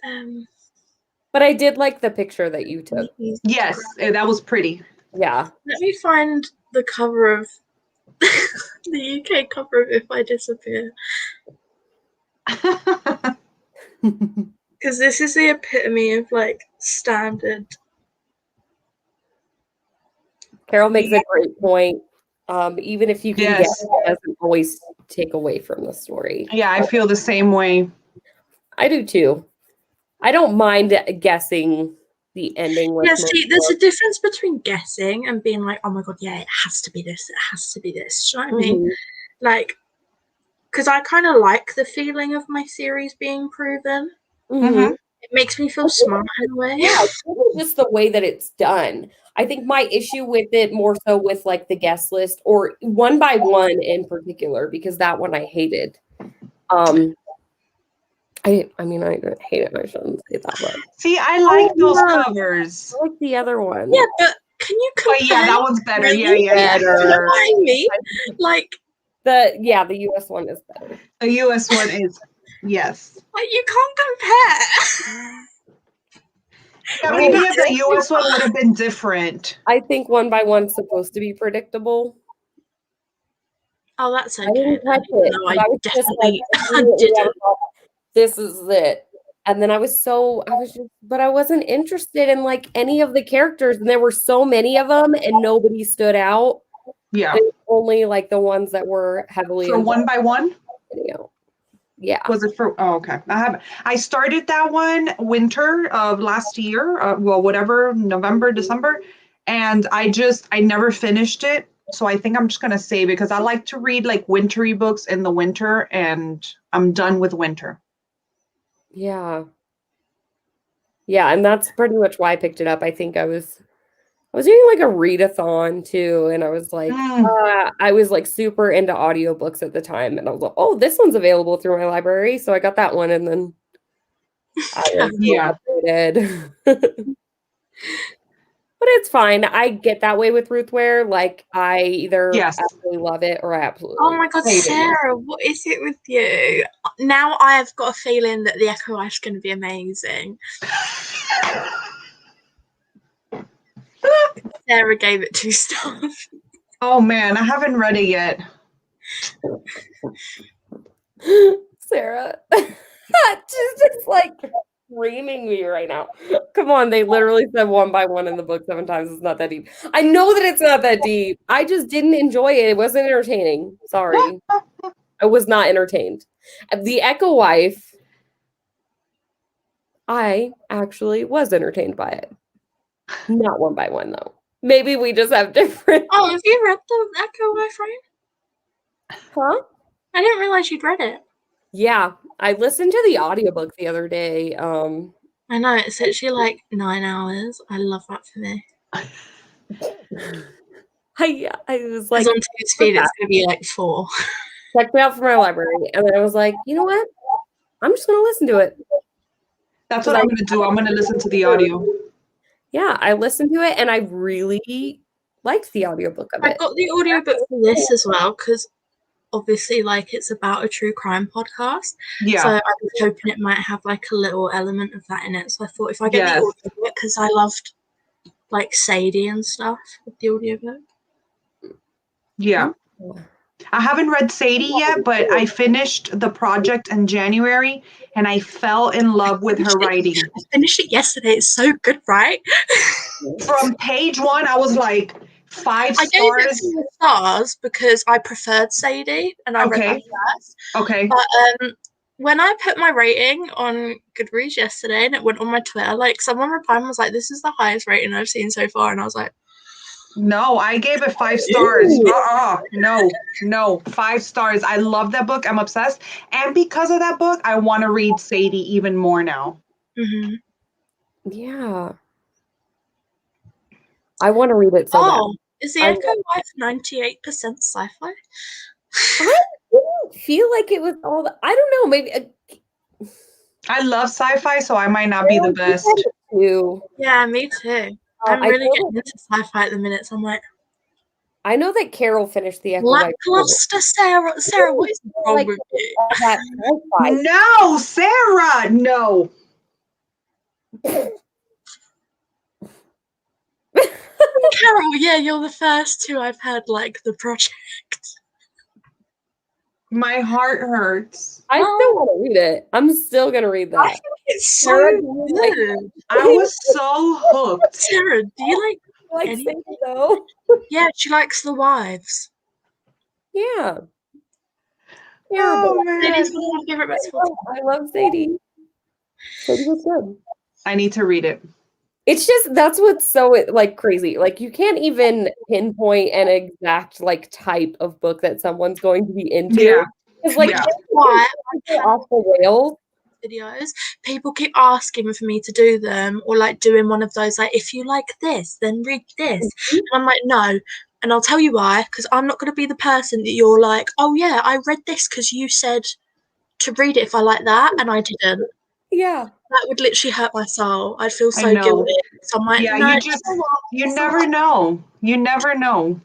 But I did like the picture that you took. Yes, that was pretty. Yeah. Let me find the cover of the UK cover of If I Disappear. Because this is the epitome of like standard. Carol makes a great point. Even if you can guess, it doesn't always take away from the story. Yeah, I feel the same way. I do too. I don't mind guessing the ending. Yeah, see, there's a difference between guessing and being like, oh my god, yeah, it has to be this, it has to be this. Do you know what I mean? Like, because I kind of like the feeling of my series being proven. Mm-hmm. It makes me feel smart in a way. Yeah, just the way that it's done. I think my issue with it more so with like the guest list or One by One in particular, because that one I hated. I mean, I hate it. I shouldn't say that, but see, I like those covers. I like the other one. Yeah, but can you compare? Oh, yeah, that one's better. Really? Yeah. You know what I mean? Like the US one is better. The US one is, yes. Like you can't compare. Yeah, maybe if the US one would have been different. I think One by One's supposed to be predictable. Oh, that's okay. I didn't touch it. No, I was definitely didn't. This is it. And then I wasn't interested in like any of the characters, and there were so many of them, and nobody stood out. Yeah, only like the ones that were heavily for One by One. Video. Yeah. Was it for? Oh, okay. I started that one winter of last year. Whatever, November, December, and I never finished it. So I think I'm just gonna save it because I like to read like wintry books in the winter, and I'm done with winter. Yeah. Yeah, and that's pretty much why I picked it up. I think I was doing like a readathon too, and I was like, I was like super into audiobooks at the time, and I was like, oh, this one's available through my library, so I got that one, and then I was updated. But it's fine. I get that way with Ruthware. Like I either absolutely love it or I absolutely. Oh my God, Sarah, what is it with you? Now I have got a feeling that the Echo Wife's going to be amazing. Sarah gave it 2 stars. Oh man, I haven't read it yet. Sarah, just like screaming me right now. Come on, they literally said one by one in the book 7 times. It's not that deep. I know that it's not that deep. I just didn't enjoy it. It wasn't entertaining. Sorry. I was not entertained. The Echo Wife, I actually was entertained by it. Not one by one, though. Maybe we just have different. Oh, have you read the Echo Wife, Raine? Huh? I didn't realize you'd read it. Yeah, I listened to the audiobook the other day. I know, it's actually like 9 hours. I love that for me. I was like, on 2's feed, it's going to be like 4. Checked me out for my library, and then I was like, you know what? I'm just going to listen to it. That's what I'm going to do. I'm going to listen to the audio. Yeah, I listened to it, and I really liked the audiobook of it. I got the audiobook for this as well, because obviously, like, it's about a true crime podcast. Yeah. So I was hoping it might have like a little element of that in it. So I thought if I get the audiobook, because I loved like Sadie and stuff with the audiobook. Yeah. I haven't read Sadie yet, but I finished the project in January and I fell in love with her writing. I finished it yesterday. It's so good, right? From page 1, I was like 5 stars. I gave it 4 stars because I preferred Sadie and I read that first. Okay. But when I put my rating on Goodreads yesterday and it went on my Twitter, like someone replied and was like, this is the highest rating I've seen so far. And I was like, no, I gave it 5 stars. No, 5 stars. I love that book. I'm obsessed. And because of that book, I want to read Sadie even more now. Mm-hmm. Yeah. I want to read it so bad. Is the Echo Wife 98% sci-fi? I didn't feel like it was all the, I don't know, maybe. I love sci-fi, so I might not be the best. Yeah, me too. I'm really getting into sci-fi at the minute, so I'm like, I know that Carol finished the Echo Wife. Lackluster, Sarah. Sarah, what is wrong with you? No, Sarah, no. Carol, yeah, you're the first 2 I've had like the project. My heart hurts. I still want to read it. I'm still gonna read that. I think it's so good. I was so hooked. Sarah, do you like Sadie though? Yeah, she likes the wives. Yeah. Oh, man. Sadie's one of my favorite books. I love Sadie. Sadie was good. I need to read it. It's just that's what's so like crazy. Like you can't even pinpoint an exact like type of book that someone's going to be into. Yeah. Because like why off the rails videos, people keep asking for me to do them or like doing one of those like if you like this, then read this. And I'm like, no. And I'll tell you why, because I'm not going to be the person that you're like, oh yeah, I read this because you said to read it if I like that, and I didn't. Yeah. That would literally hurt my soul. I'd feel so guilty. So I'm like, yeah, no, you never know. You never know.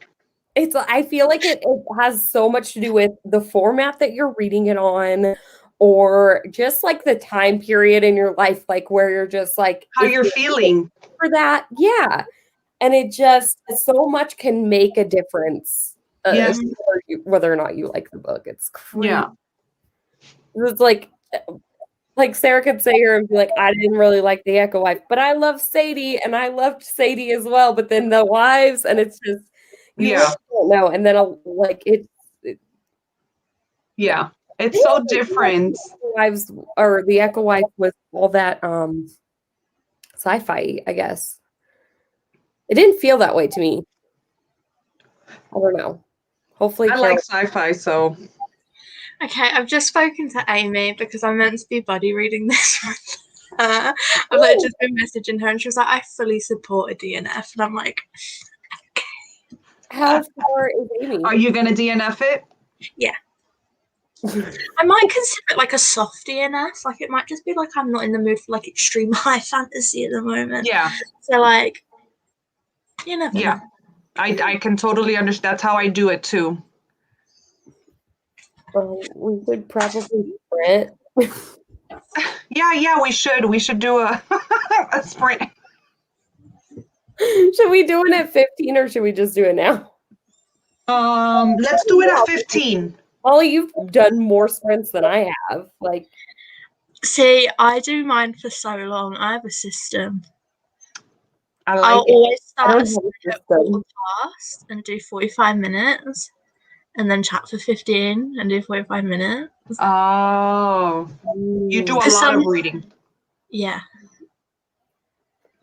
It's I feel like it has so much to do with the format that you're reading it on, or just like the time period in your life, like where you're just like how you're feeling for that. Yeah. And it just so much can make a difference. Yes. Whether or not you like the book. It's crazy. Yeah. It's like Sarah could sit here and be like, I didn't really like the Echo Wife, but I love Sadie and I loved Sadie as well. But then the wives, and it's just you really don't know. And then I'll like yeah, it's so different. Wives or the Echo Wife was all that sci-fi, I guess. It didn't feel that way to me. I don't know. Hopefully I like sci-fi, so Okay, I've just spoken to Amy because I'm meant to be buddy reading this with her. I've like just been messaging her and she was like, I fully support a DNF. And I'm like, How far is Amy? Are you gonna DNF it? yeah. I might consider it like a soft DNF. Like it might just be like I'm not in the mood for like extreme high fantasy at the moment. Yeah. So like, you never Yeah. know. I can totally understand. That's how I do it too. We would probably sprint. Yeah, we should. We should do a sprint. Should we do it at 15 or should we just do it now? Let's do it at 15. Molly, you've done more sprints than I have. Like, See, I do mine for so long. I have a system. I like I'll it. always I start don't a have a sprint at system. 4:15 and do 45 minutes. And then chat for 15 and do 45 minutes. Oh, you do a For lot of some- reading. Yeah.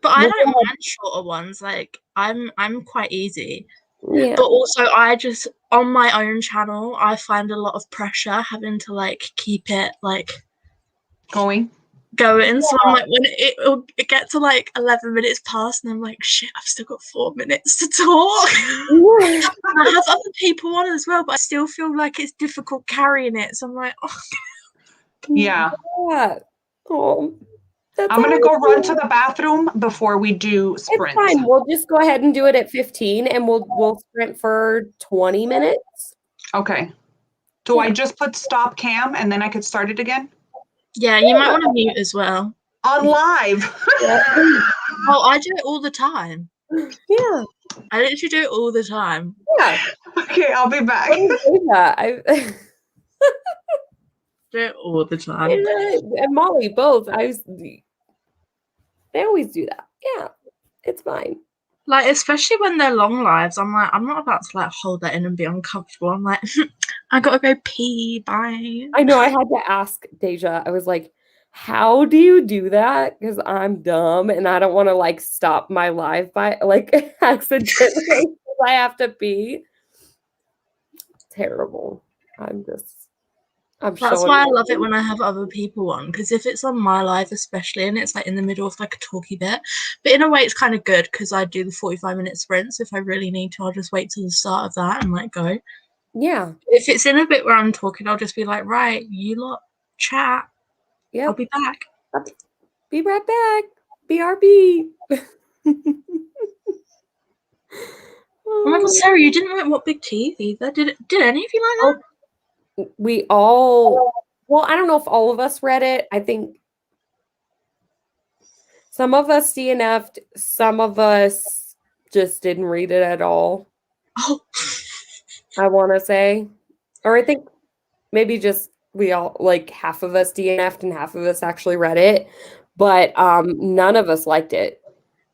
But I don't mind shorter ones. Like I'm quite easy. Yeah. But also I just on my own channel I find a lot of pressure having to like keep it like Going. So I'm like when it'll get to like 11 minutes past and I'm like shit, I've still got 4 minutes to talk. And I have other people on as well, but I still feel like it's difficult carrying it. So I'm like, oh. Yeah. Oh, that's I'm gonna all go right. run to the bathroom before we do It's sprints. fine. We'll just go ahead and do it at 15 and we'll sprint for 20 minutes. Okay. Do I just put stop cam and then I could start it again? Yeah, you might want to mute as well. On live. Oh, I do it all the time. Yeah. I literally do it all the time. Yeah. Okay, I'll be back. I didn't say that. Do it all the time. And Molly both. They always do that. Yeah. It's fine. Like, especially when they're long lives, I'm like, I'm not about to like hold that in and be uncomfortable. I'm like, I gotta go pee. Bye. I know I had to ask Deja. I was like, how do you do that? Because I'm dumb and I don't want to like stop my live by like accidentally because I have to pee. Terrible. That's showing why I my love it age. when I have other people on, because if it's on my live especially and it's like in the middle of like a talky bit, but in a way it's kind of good because I do the 45-minute sprints. If I really need to, I'll just wait till the start of that and like go. Yeah. If it's in a bit where I'm talking, I'll just be like, right, you lot chat. Yeah. I'll be back. Be right back. BRB. Oh my god, Sarah, you didn't like What Big Teeth either. Did any of you like that? We all, well, I don't know if all of us read it. I think some of us DNF'd, some of us just didn't read it at all. Oh, I want to say, or I think maybe just we all like half of us DNF'd and half of us actually read it, but none of us liked it.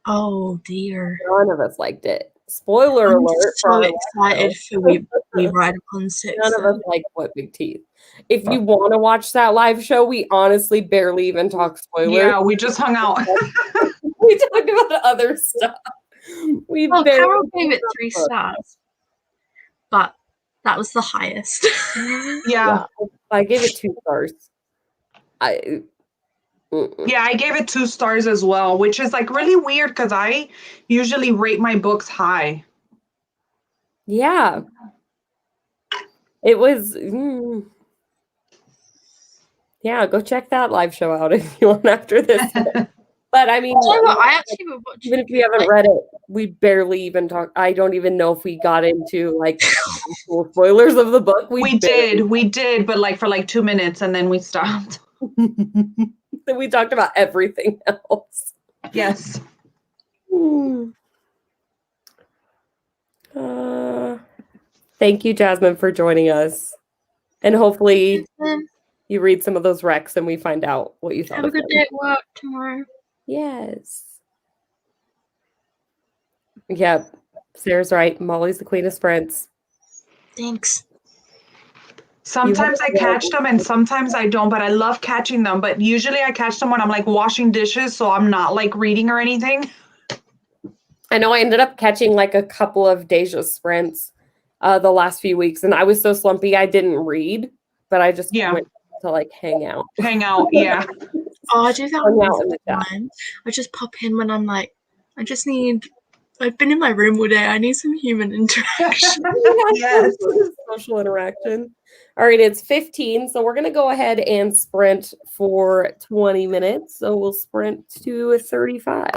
oh dear. None of us liked it. Spoiler I'm alert! so excited for we ride upon 6. None of us like What Big Teeth. If you want to watch that live show, we honestly barely even talk spoilers. Yeah, we just hung out. We talked about other stuff. Well, Carol gave it 3 stars, but that was the highest. Yeah. I gave it 2 stars. Yeah, I gave it 2 stars as well, which is like really weird because I usually rate my books high. Yeah. It was. Yeah, go check that live show out if you want after this. But I mean, I actually would watch even if you haven't read it, we barely even talk. I don't even know if we got into like actual spoilers of the book. We did, but like for like 2 minutes and then we stopped. Then we talked about everything else. Yes. Thank you, Jasmine, for joining us. And hopefully you read some of those recs and we find out what you thought. Have a good day at work tomorrow. Yes. Yeah, Sarah's right. Molly's the queen of sprints. Thanks. Sometimes I catch them and sometimes I don't, but I love catching them. But usually I catch them when I'm like washing dishes, so I'm not like reading or anything. I know I ended up catching like a couple of Deja sprints the last few weeks, and I was so slumpy I didn't read. but I just Yeah. went to like hang out. Hang out. Yeah. Oh, I do that Hung all out in the the chat. time. I just pop in when I'm like, I've been in my room all day. I need some human interaction. Yes. Social interaction. All right, it's 15. So we're going to go ahead and sprint for 20 minutes. So we'll sprint to 35.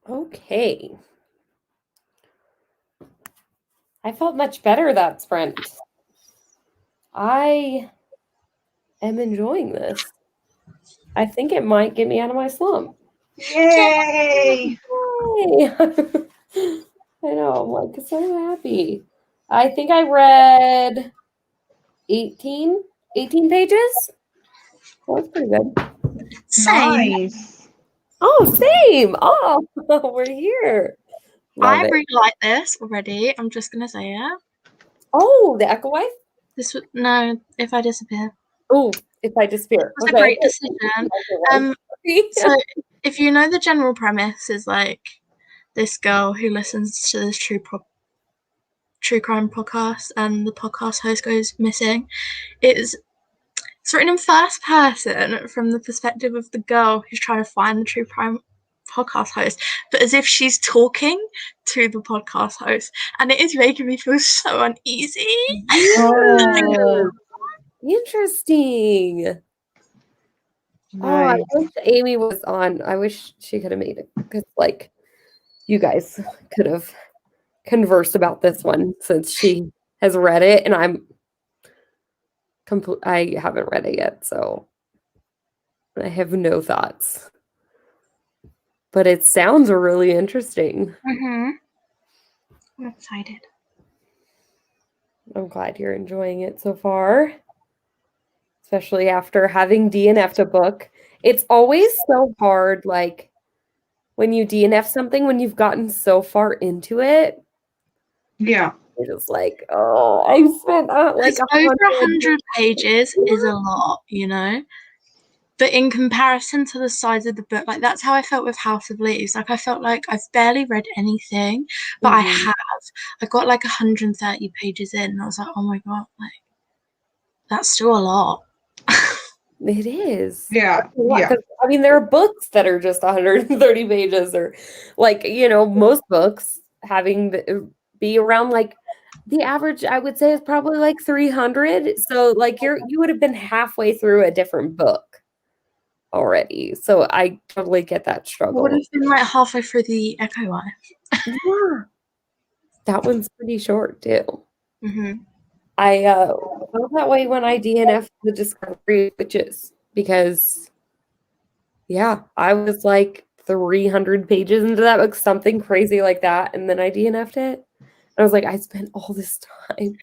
Okay. I felt much better that sprint. I am enjoying this. I think it might get me out of my slump. Yay! Yay! I know, I'm like so happy. I think I read 18 pages. Well, that's pretty good. Same. Nice. Oh, same. Oh, we're here. Love I it. really like this already. I'm just gonna say it. Oh, the Echo Wife? This would no, if I disappear. Oh, if I disappear. It was a great decision. So if you know the general premise is like this girl who listens to this true crime podcast and the podcast host goes missing. It's written in first person from the perspective of the girl who's trying to find the true crime podcast host, but as if she's talking to the podcast host, and it is making me feel so uneasy. Oh, Interesting. nice. I wish Amy was on. I wish she could have made it because, like, you guys could have conversed about this one since she has read it, and I haven't read it yet, so I have no thoughts. But it sounds really interesting. I'm excited. I'm glad you're enjoying it so far, especially after having DNF'd a book. It's always so hard, like, when you DNF something, when you've gotten so far into it. Yeah. You're just like, oh, I spent like over 100 pages is a lot, you know? But in comparison to the size of the book, like that's how I felt with House of Leaves. Like I felt like I've barely read anything, but I have. I got like 130 pages in, and I was like, oh my god, like that's still a lot. It is. Yeah. Yeah. I mean, there are books that are just 130 pages, or like, you know, most books having be around like the average, I would say, is probably like 300. So like you would have been halfway through a different book already. So I totally get that struggle. Would have been like halfway through the Echo Wife. Yeah. That one's pretty short too. Mm-hmm. I felt that way when I DNF'd the Discovery Witches because, yeah, I was like 300 pages into that book, something crazy like that, and then I DNF'd it. I was like, I spent all this time.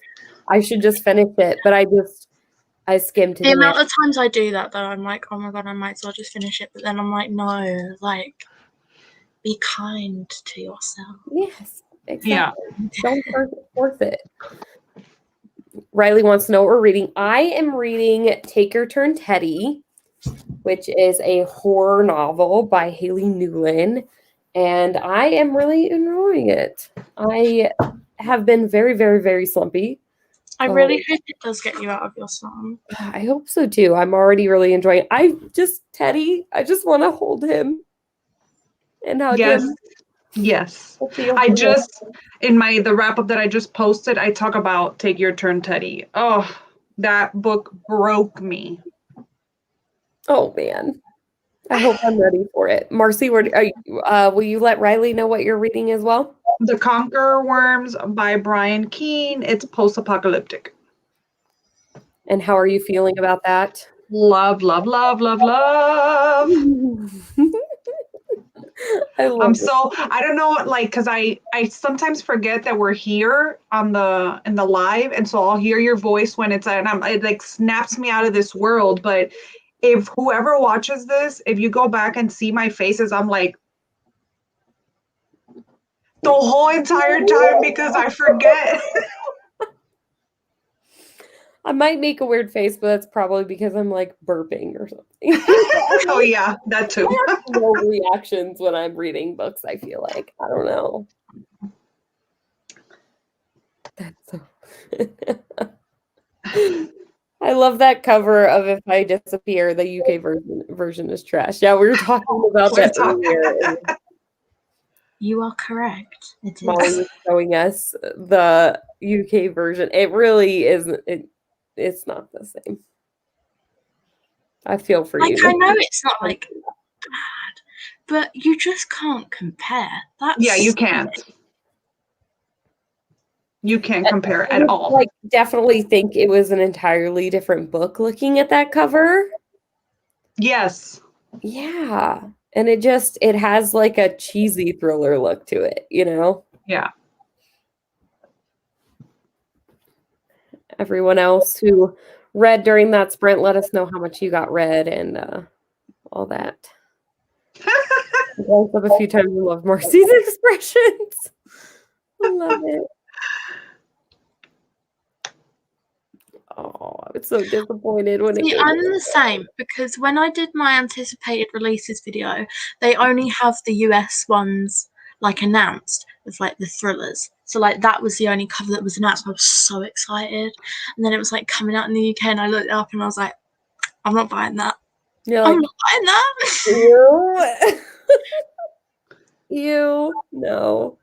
I should just finish it, but I skimmed to the amount of times I do that, though, I'm like, oh my god, I might as well just finish it. But then I'm like, no, like, be kind to yourself. Yes, exactly. Yeah. Don't force it. Riley wants to know what we're reading. I am reading Take Your Turn, Teddy, which is a horror novel by Haley Newland, and I am really enjoying it. I have been very, very, very slumpy. I really hope it does get you out of your slump. I hope so too. I'm already really enjoying it. Teddy, I just want to hold him and hug him. Yes. I just, in the wrap up that I just posted, I talk about Take Your Turn, Teddy. Oh, that book broke me. Oh man. I hope I'm ready for it. Marcy, will you let Riley know what you're reading as well? The Conqueror Worms by Brian Keene. It's post-apocalyptic. And how are you feeling about that? Love, love, love, love, love. I don't know, like, because I sometimes forget that we're here in the live, and so I'll hear your voice when it like snaps me out of this world. But if whoever watches this, if you go back and see my faces, I'm like the whole entire time because I forget. I might make a weird face, but that's probably because I'm like burping or something. Oh yeah, that too. I have no reactions when I'm reading books, I feel like. I don't know. That's so I love that cover of If I Disappear, the UK version is trash. Yeah, we were talking about that earlier. You are correct. It is. Molly was showing us the UK version. It really isn't. It's not the same. I feel for you. I know it's not like bad, but you just can't compare. Yeah, you can't. You can't compare at all. Like, definitely think it was an entirely different book looking at that cover. Yes. Yeah. And it has like a cheesy thriller look to it, you know? Yeah. Everyone else who read during that sprint, let us know how much you got read and all that. I glanced up a few times and love Marcy's expressions. I love it. Oh, I was so disappointed when it came. I'm the same, because when I did my anticipated releases video, they only have the US ones like announced with like the thrillers. So like that was the only cover that was announced. I was so excited. And then it was like coming out in the UK and I looked it up and I was like, I'm not buying that. You're like, I'm not buying that. Ew. Ew. No.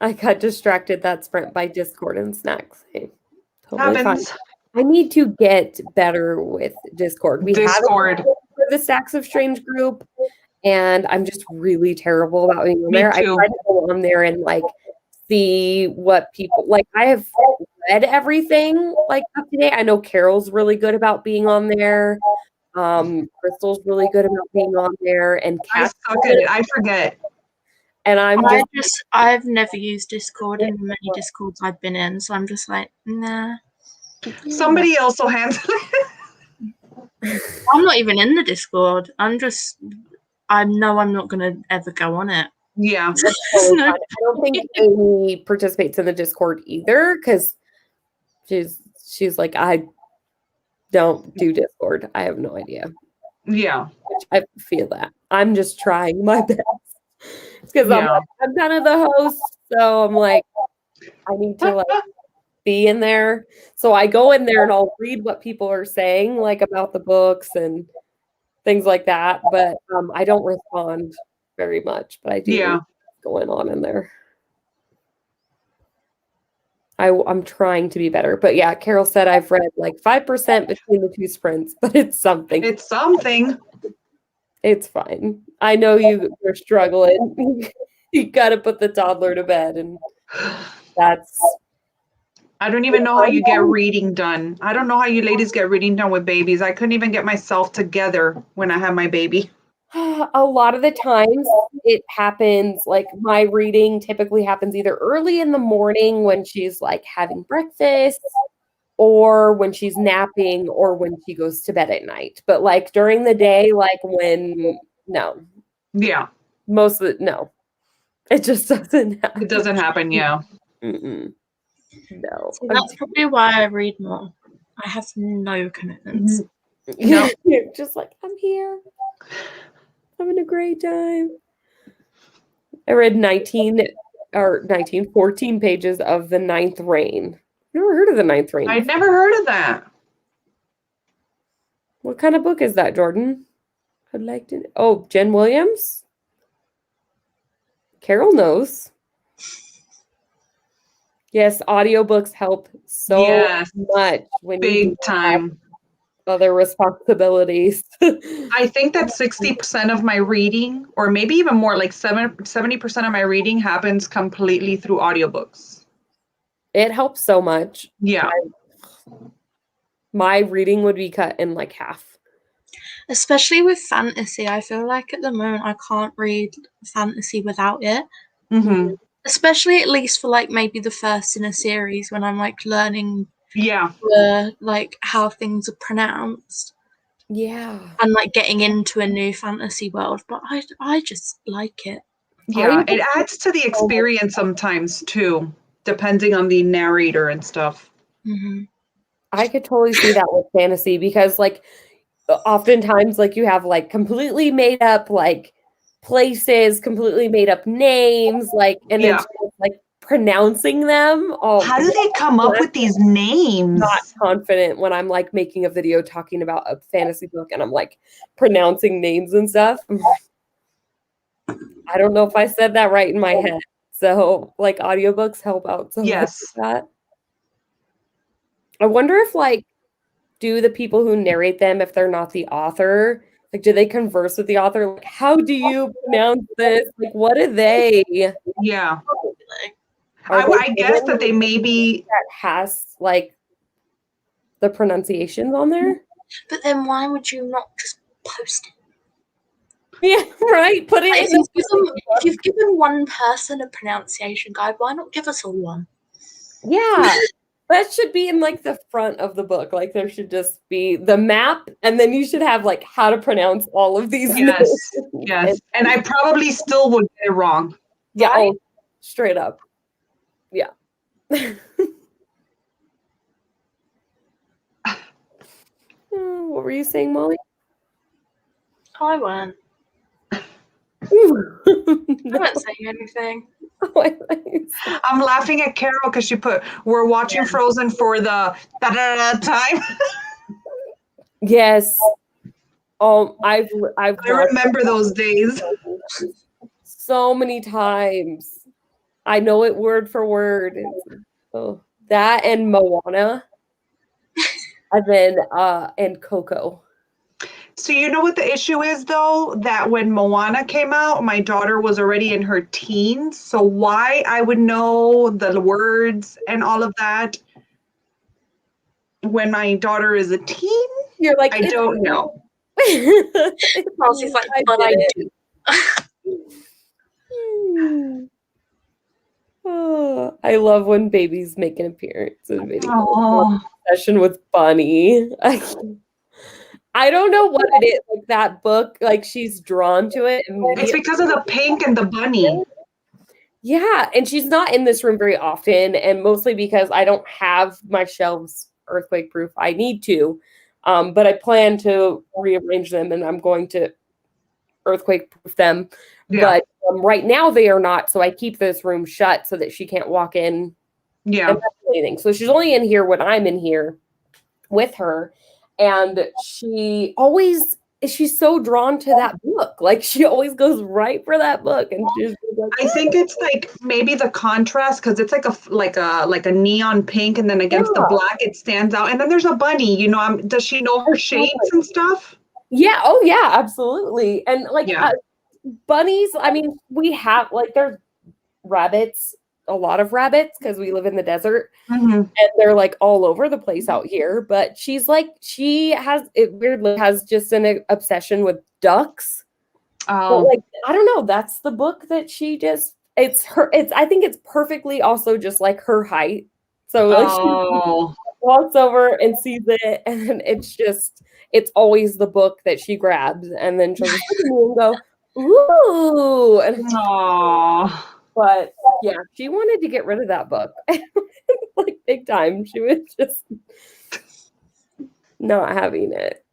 I got distracted that sprint by Discord and snacks. Hey, totally Happens. fine. I need to get better with Discord. We Discord. have it for the Stacks of Strange group, and I'm just really terrible about being on Me there. too. I try to go on there and like see what people like. I have read everything like up to date. I know Carol's really good about being on there. Crystal's really good about being on there, and I Kat, suck at it. I forget. and I've never used Discord in the many Discords I've been in, so I'm just like, nah. Somebody else will handle it. I'm not even in the Discord. I know I'm not gonna ever go on it. Yeah. I don't think Amy participates in the Discord either because she's like, I don't do Discord. I have no idea. Yeah. I feel that. I'm just trying my best because I'm kind of the host, so I'm like, I need to like be in there. So I go in there and I'll read what people are saying, like about the books and things like that. But I don't respond very much. But I do read what's going on in there. I'm trying to be better. But yeah, Carol said I've read like 5% between the two sprints, but it's something. It's something. It's fine. I know you're struggling. You got to put the toddler to bed, and that's. I don't even know how you get reading done. I don't know how you ladies get reading done with babies. I couldn't even get myself together when I had my baby. A lot of the times it happens, like my reading typically happens either early in the morning when she's like having breakfast or when she's napping or when she goes to bed at night. But like during the day, like no. Yeah. Most of it, no. It just doesn't happen. It doesn't happen, yeah. Mm-mm. No. So that's probably why I read more. I have no commitments. No. You're just like, I'm here. Having a great time. I read 14 pages of the 9th Raine. Never heard of the 9th Raine. I'd never heard of that. What kind of book is that, Jordan? I'd like to. Oh, Jen Williams? Carol knows. Yes, audiobooks help so much when big you time. Other responsibilities. I think that 60% of my reading, or maybe even more, like 70% of my reading happens completely through audiobooks. It helps so much. Yeah. My reading would be cut in like half. Especially with fantasy. I feel like at the moment I can't read fantasy without it. Mm-hmm. Especially at least for like maybe the first in a series when I'm like learning like how things are pronounced. Yeah. And like getting into a new fantasy world. But I just like it. Yeah, it adds to the experience sometimes too, depending on the narrator and stuff. Mm-hmm. I could totally see that with fantasy because like oftentimes like you have like completely made up like places, completely made up names, like and it's just, like pronouncing them. Oh, how do they come up with these names? Not confident when I'm like making a video talking about a fantasy book and I'm like pronouncing names and stuff. I don't know if I said that right in my head. So like audiobooks help out so much with that. I wonder if like do the people who narrate them, if they're not the author, Like, do they converse with the author? Like, how do you pronounce this? Like, what are they? Yeah. Are they I guess that they maybe that has like the pronunciations on there. But then why would you not just post it? Yeah, right. Put it Like, in. if you've given one person a pronunciation guide, why not give us all one? Yeah. That should be in like the front of the book. Like there should just be the map, and then you should have like how to pronounce all of these. Yes. Yes. And I probably still would get it wrong. Yeah. Right? Oh, straight up. Yeah. What were you saying, Molly? I weren't. I wasn't saying anything. I'm laughing at Carol because she put, we're watching Frozen for the time. Yes. I've I remember those days so many times. I know it word for word. Oh, that and Moana, and then and Coco. So you know what the issue is, though? That when Moana came out, my daughter was already in her teens. So why I would know the words and all of that when my daughter is a teen? You're like, I don't know. She's like, but I do. Oh, I love when babies make an appearance in video. Oh. Session with Bunny. I don't know what it is. Like that book, like she's drawn to it immediately. It's because of the pink and the bunny. Yeah, and she's not in this room very often, and mostly because I don't have my shelves earthquake proof. I need to, but I plan to rearrange them, and I'm going to earthquake proof them. Yeah. But right now they are not, so I keep this room shut so that she can't walk in. Yeah. And anything. So she's only in here when I'm in here with her. And she's so drawn to that book. Like she always goes right for that book. And she's like, I think it's like maybe the contrast because it's like a neon pink, and then against the black it stands out. And then there's a bunny. You know, does she know her shapes and stuff? Yeah. Oh yeah, absolutely. And like bunnies. I mean, we have like there's rabbits. A lot of rabbits because we live in the desert, and they're like all over the place out here. But she weirdly has just an obsession with ducks. But like I don't know, that's the book that she just I think it's perfectly also just like her height. So like she walks over and sees it, and then it's always the book that she grabs, and then she'll just look at me and go, ooh, and but yeah, she wanted to get rid of that book. Like big time. She was just not having it.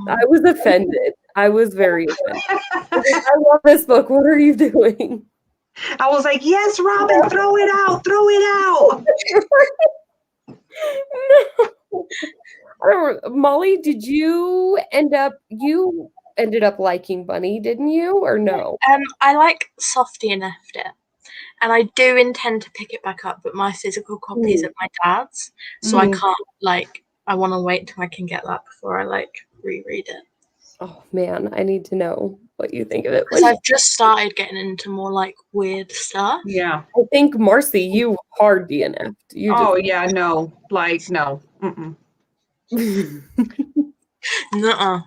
I was offended. I was very offended. I love this book. What are you doing? I was like, yes, Robin, throw it out. Throw it out. No. I don't know. Molly, you ended up liking Bunny, didn't you? Or no? I like Softy enough it. And I do intend to pick it back up, but my physical copy is at my dad's. So I can't, I want to wait till I can get that before I, reread it. Oh, man, I need to know what you think of it. Because I've just started getting into more, weird stuff. Yeah. I think, Marcy, you hard DNF'd. Yeah, no. No. Mm-mm. Nuh-uh.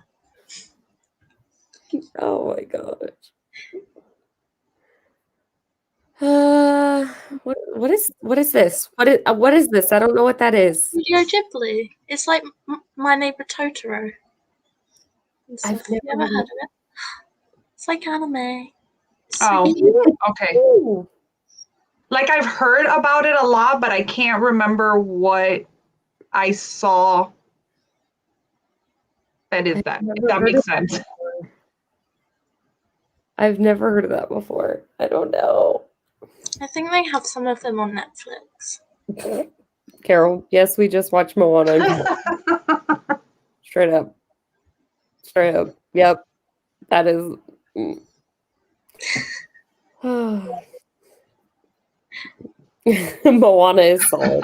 Oh, my gosh. What is this? What is this? I don't know what that is. Studio Ghibli. It's like My Neighbor Totoro. I've never heard of it. It's like anime. Okay. Ooh. I've heard about it a lot, but I can't remember what I saw. If that makes sense. I've never heard of that before. I don't know. I think they have some of them on Netflix. Carol, yes, we just watched Moana. Straight up. Yep. That is. Moana is solid.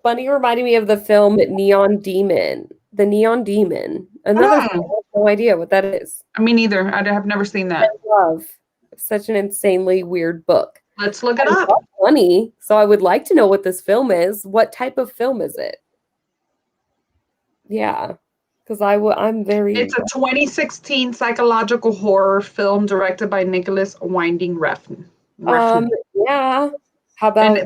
Bunny reminded me of the film Neon Demon. The Neon Demon. Another I have no idea what that is. Me neither. I have never seen that. I love such an insanely weird book. Let's look it up. Funny, so I would like to know what this film is. What type of film is it? Yeah, because I'm very. It's a 2016 psychological horror film directed by Nicholas Winding Refn. Yeah. How about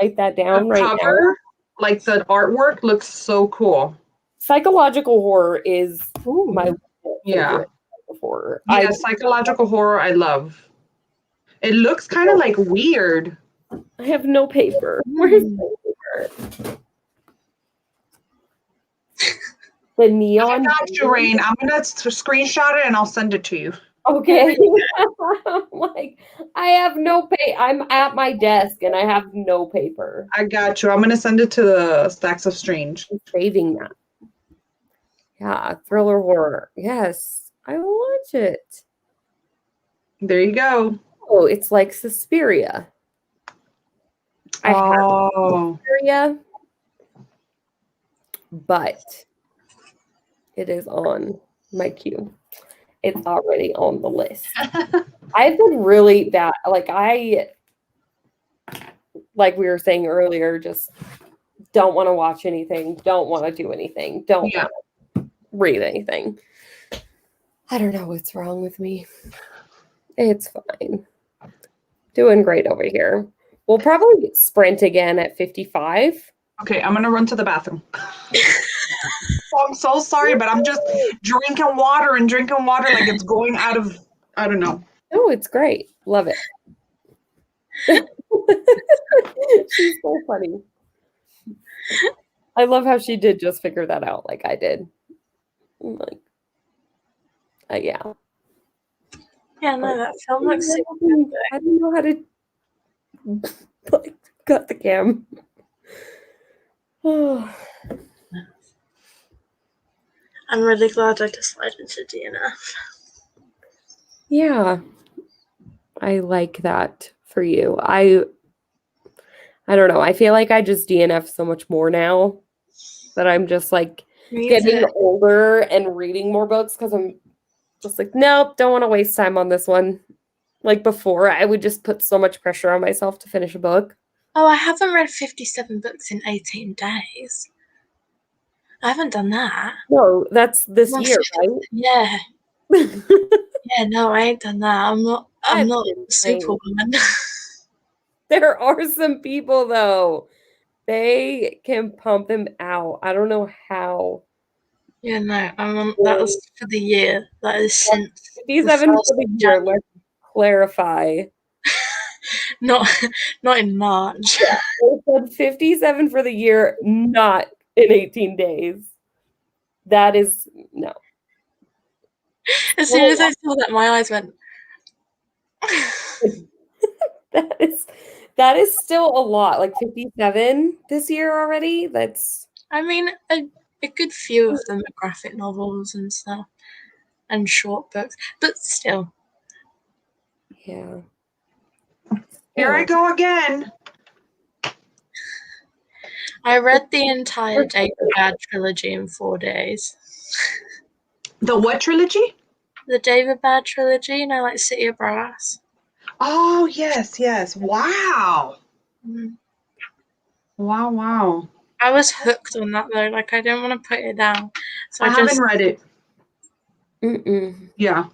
write that down right now? Like the artwork looks so cool. Psychological horror is my favorite type of horror. Yeah, psychological horror I love. It looks kind of like weird. I have no paper. Where's my paper? The Neon. I got you, Raine. I'm gonna screenshot it and I'll send it to you. Okay. Like, I have no I'm at my desk and I have no paper. I got you. I'm gonna send it to the Stacks of Strange. I'm saving that. Yeah, thriller horror. Yes, I will watch it. There you go. Oh, it's like Suspiria. I have Suspiria, but it is on my queue. It's already on the list. I've been really bad. Like we were saying earlier, just don't want to watch anything, don't want to do anything, don't want to read anything. I don't know what's wrong with me. It's fine. Doing great over here. We'll probably sprint again at 55. Okay, I'm gonna run to the bathroom. I'm so sorry, but I'm just drinking water like it's going out of, I don't know. No, it's great. Love it. She's so funny. I love how she did just figure that out like I did. Like, yeah. Yeah, no, that film looks super good. I don't know how to like cut the cam. Oh. I'm really glad I decided to DNF. Yeah. I like that for you. I don't know. I feel like I just DNF so much more now that I'm just like getting older and reading more books because I'm just like, nope, don't want to waste time on this one. Like before, I would just put so much pressure on myself to finish a book. Oh, I haven't read 57 books in 18 days. I haven't done that. No, that's this year, right? Yeah. Yeah, no, I ain't done that. I'm not Superwoman. There are some people though. They can pump them out. I don't know how. Yeah, no, that was for the year. That is since 57 for the year. Let's clarify. Not in March. Yeah, it said 57 for the year, not in 18 days. That is no. As soon as I saw that, my eyes went. that is still a lot. Like 57 this year already. That's. I mean, a good few of them are graphic novels and stuff, and short books, but still. Yeah. Here I go again. I read the entire David Bad trilogy in 4 days. The what trilogy? The David Bad trilogy, like City of Brass. Oh, yes. Wow. Mm. Wow. I was hooked on that though. Like I didn't want to put it down. So I haven't read it. Yeah.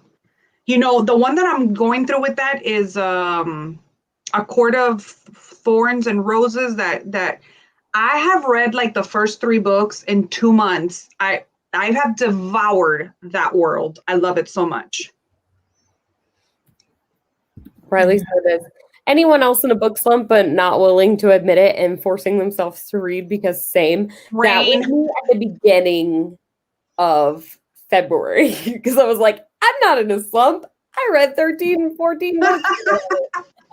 You know, the one that I'm going through with that is A Court of Thorns and Roses that I have read like the first 3 books in 2 months. I have devoured that world. I love it so much. Riley said this. Anyone else in a book slump but not willing to admit it and forcing themselves to read because same. Raine. That was me at the beginning of February because I was like, I'm not in a slump. I read 13 and 14 books.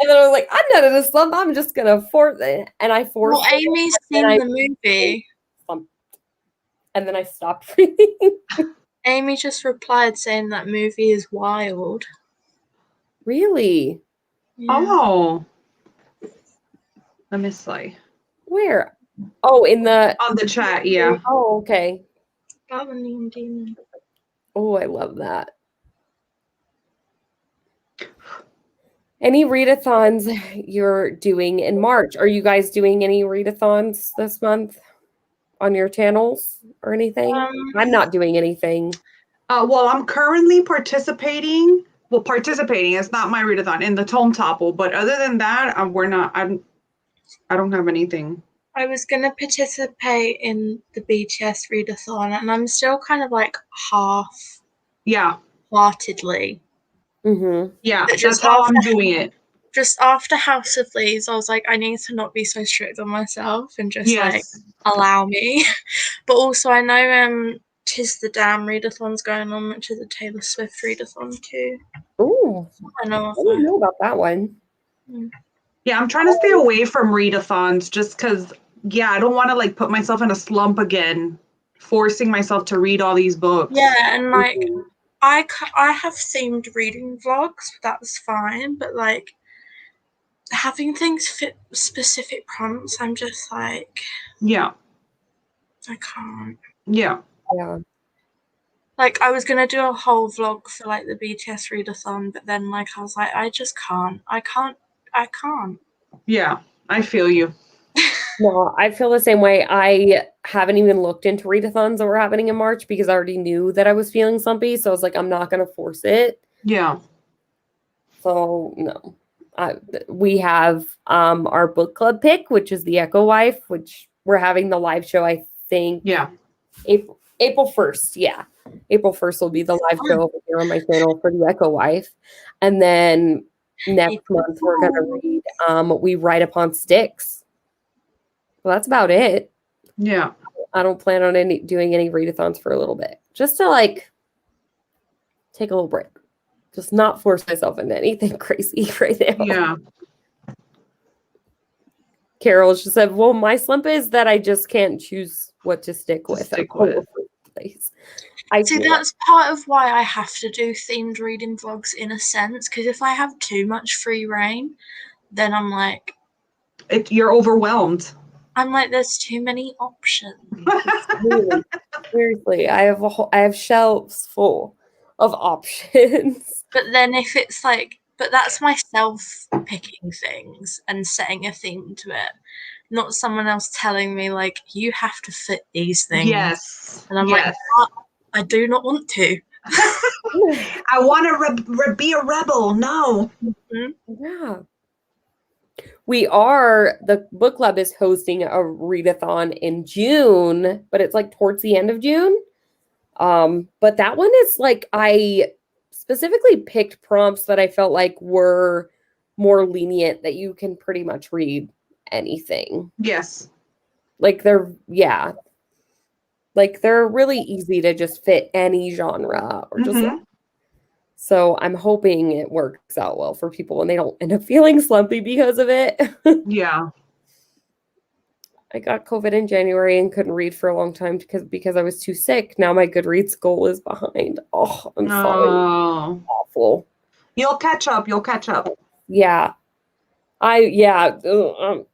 And then I was like, I'm not in a slump. I'm just going to force it. And I forced Well, Amy's seen the movie. And then I stopped reading. Amy just replied saying that movie is wild. Really? Yeah. Oh. Let me see. Where? Oh, on the chat, yeah. Oh, okay. about the Neon Demon. Oh, I love that. Any readathons you're doing in March? Are you guys doing any readathons this month on your channels or anything? I'm not doing anything. Well, I'm currently participating. Well, participating. It's not my readathon in the Tome Topple, but other than that, we're not. I don't have anything. I was gonna participate in the BTS readathon, and I'm still kind of like half-heartedly. Mm-hmm. Yeah, that's how I'm doing it. Just after House of Leaves, I was like, I need to not be so strict on myself and just like allow me. But also, I know Tis the Damn readathon's going on, which is a Taylor Swift readathon too. Oh, I know about that one. Yeah, I'm trying to stay away from readathons just because, I don't want to like put myself in a slump again, forcing myself to read all these books. Yeah, and like I have themed reading vlogs, that's fine, but like having things fit specific prompts, I'm just like, I can't. Yeah. Like, I was gonna do a whole vlog for like the BTS readathon, but then like I was like, I just can't. I can't. Yeah, I feel you. No, I feel the same way. I haven't even looked into readathons that were happening in March because I already knew that I was feeling slumpy. So I was like, I'm not going to force it. Yeah. So no, we have our book club pick, which is The Echo Wife, which we're having the live show, I think. Yeah. April 1st. Yeah. April 1st will be the live show over here on my channel for The Echo Wife. And then next month we're going to read We Ride Upon Sticks. Well, that's about it. Yeah. I don't plan on doing any readathons for a little bit. Just to like take a little break. Just not force myself into anything crazy right now. Yeah. Carol just said, well, my slump is that I just can't choose what to stick with. See, that's part of why I have to do themed reading vlogs in a sense, because if I have too much free reign, then I'm like... You're overwhelmed. I'm like, there's too many options. Really, seriously, I have shelves full of options. But then if it's like, but that's myself picking things and setting a theme to it, not someone else telling me like, you have to fit these things. Yes. And I'm like, I do not want to. I want to be a rebel. No. Mm-hmm. Yeah. The book club is hosting a readathon in June, but it's like towards the end of June. But that one is like, I specifically picked prompts that I felt like were more lenient, that you can pretty much read anything. Yes. Like they're really easy to just fit any genre or just so I'm hoping it works out well for people and they don't end up feeling slumpy because of it. Yeah. I got COVID in January and couldn't read for a long time because I was too sick. Now my Goodreads goal is behind. Oh, I'm sorry. Awful. You'll catch up. Yeah. I'm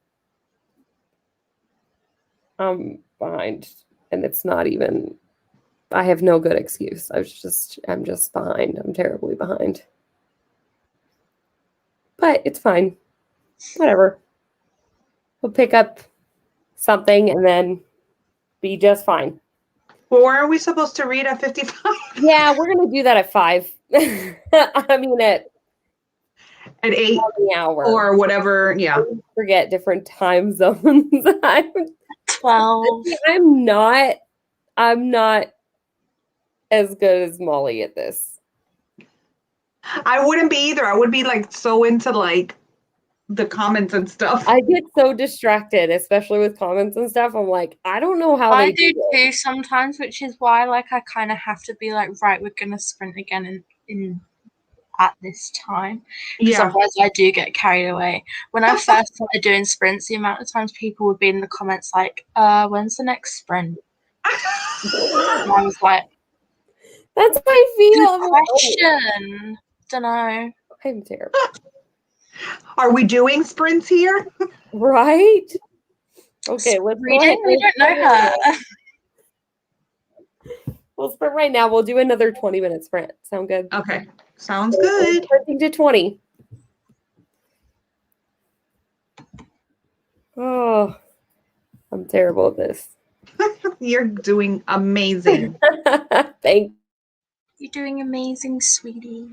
behind. And it's not even, I have no good excuse. I'm just behind. I'm terribly behind. But it's fine. Whatever. We'll pick up something and then be just fine. Well, where are we supposed to read at 55? Yeah, we're going to do that at 5. I mean, at 8 hour or whatever. Yeah. Forget different time zones. 12. I'm not as good as Molly at this. I wouldn't be either. I would be like so into like the comments and stuff. I get so distracted, especially with comments and stuff. I'm like, I don't know how I do too sometimes, which is why like I kind of have to be like, right, we're gonna sprint again in at this time. Because otherwise I do get carried away. When I first started doing sprints, the amount of times people would be in the comments like, when's the next sprint? And I was like, that's how I feel. Good question. Don't know. I'm terrible. Are we doing sprints here? Right? Okay, let's read it. We don't know her. We'll sprint right now. We'll do another 20-minute sprint. Sound good? Okay. Sounds good. Sprinting to 20. Oh, I'm terrible at this. You're doing amazing. Thank You're doing amazing, sweetie.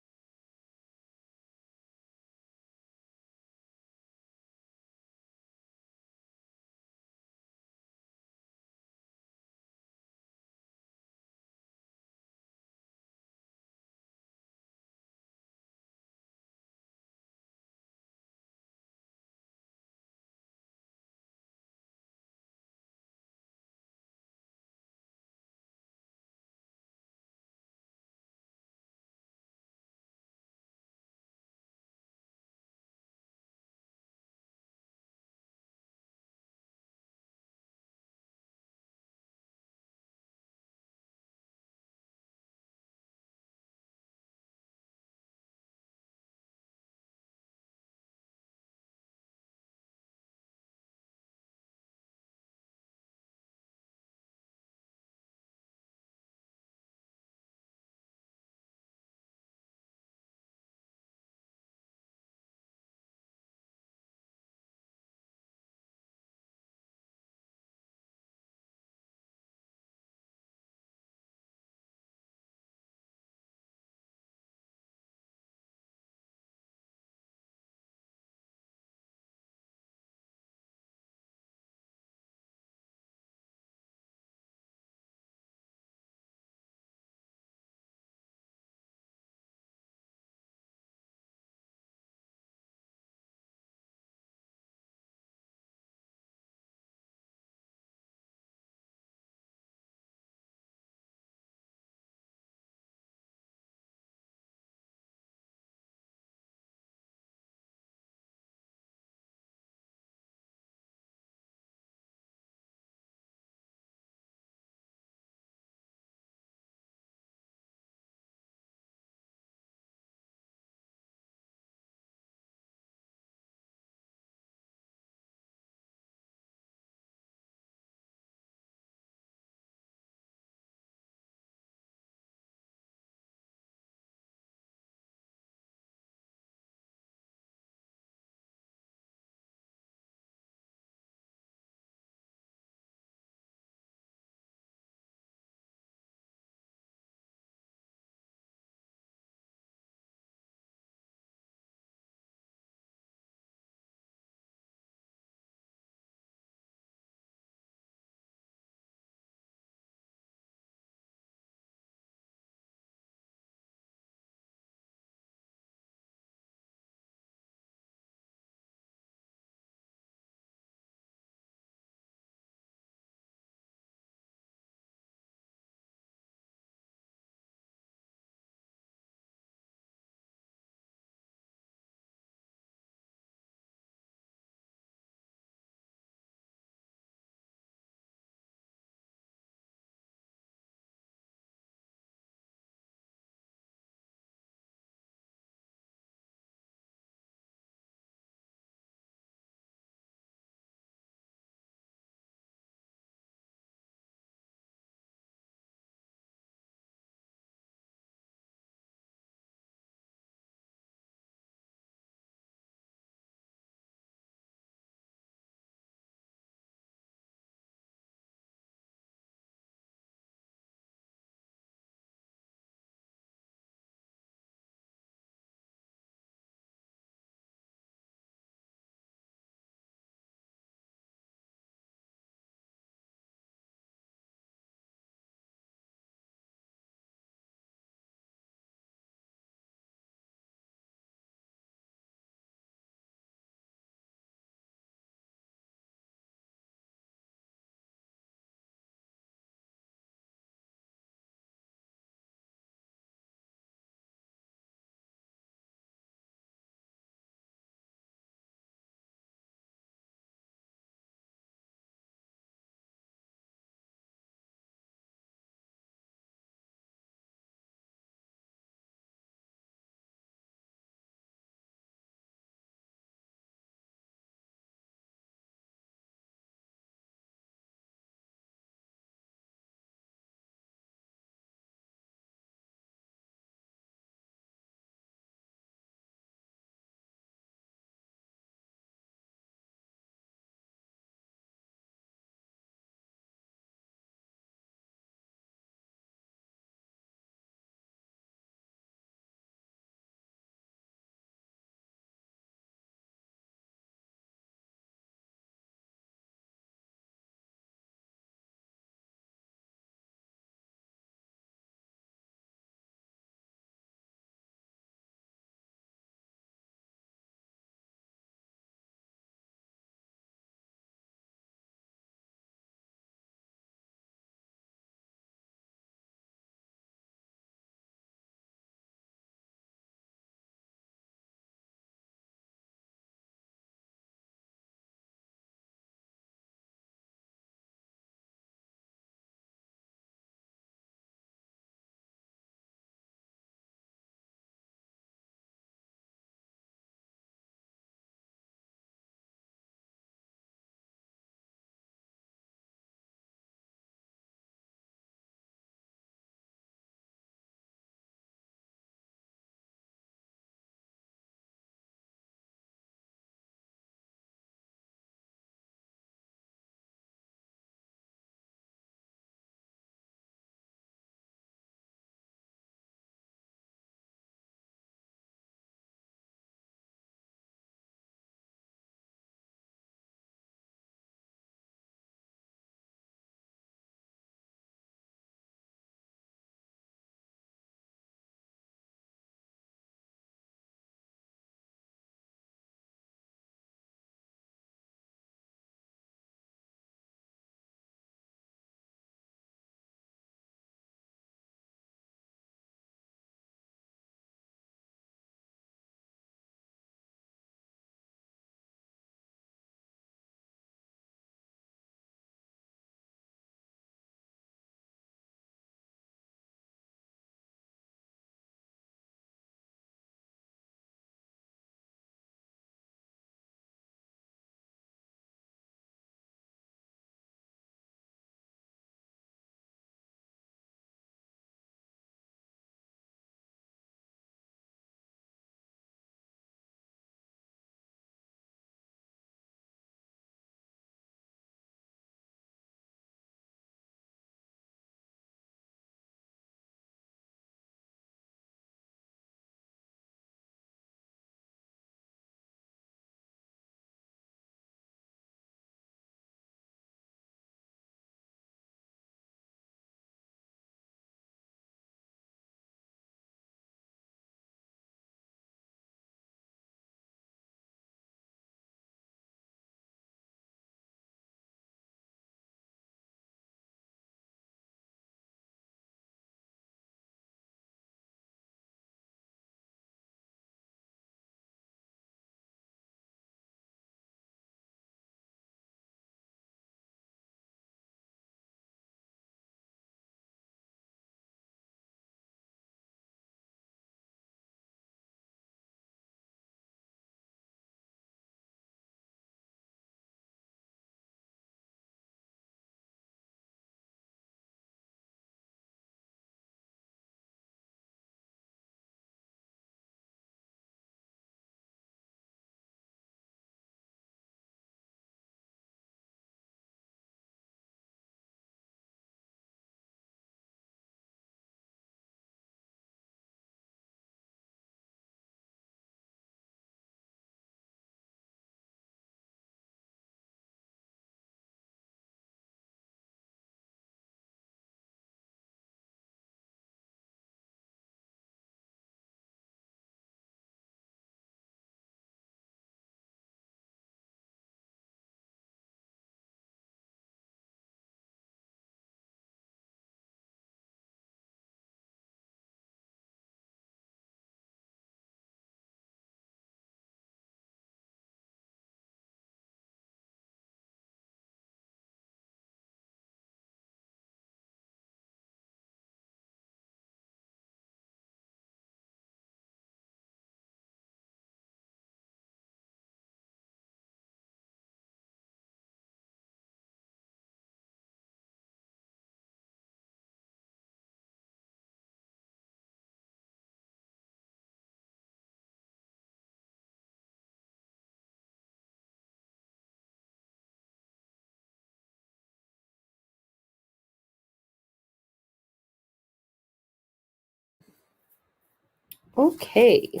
Okay.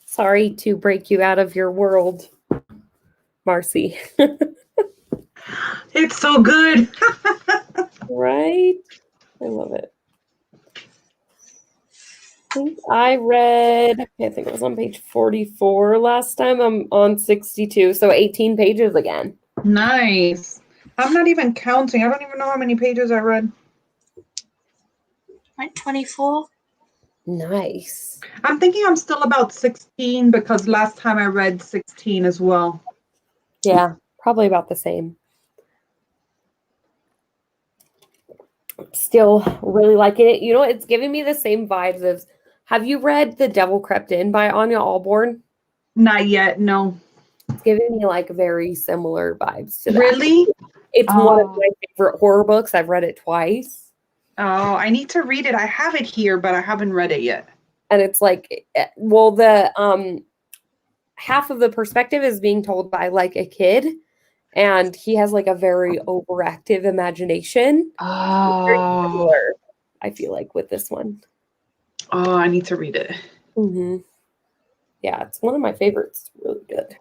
Sorry to break you out of your world, Marcy. It's so good. Right? I love it. I think it was on page 44 last time. I'm on 62, so 18 pages again. Nice. I'm not even counting. I don't even know how many pages I read. Like 24. Nice. I'm thinking I'm still about 16 because last time I read 16 as well. Yeah, probably about the same. Still really liking it. You know, it's giving me the same vibes as, have you read The Devil Crept In by Anya Alborn? Not yet, no. It's giving me like very similar vibes to that. Really? It's one of my favorite horror books. I've read it twice. Oh, I need to read it. I have it here, but I haven't read it yet. And it's like, well, the half of the perspective is being told by like a kid, and he has like a very overactive imagination. Very similar, I feel like, with this one. Oh, I need to read it. Mm-hmm. Yeah, it's one of my favorites. It's really good.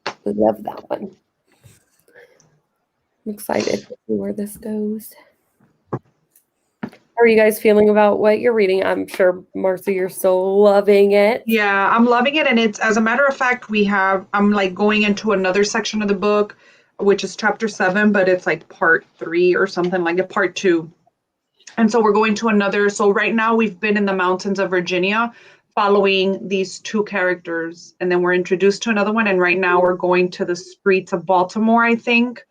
I love that one. I'm excited to see where this goes. How are you guys feeling about what you're reading? I'm sure, Marcy, you're still loving it. Yeah, I'm loving it. And it's, as a matter of fact, I'm like going into another section of the book, which is chapter 7, but it's like part 3 or something like a part 2. And so we're going to another. So right now we've been in the mountains of Virginia following these 2 characters. And then we're introduced to another one. And right now we're going to the streets of Baltimore, I think.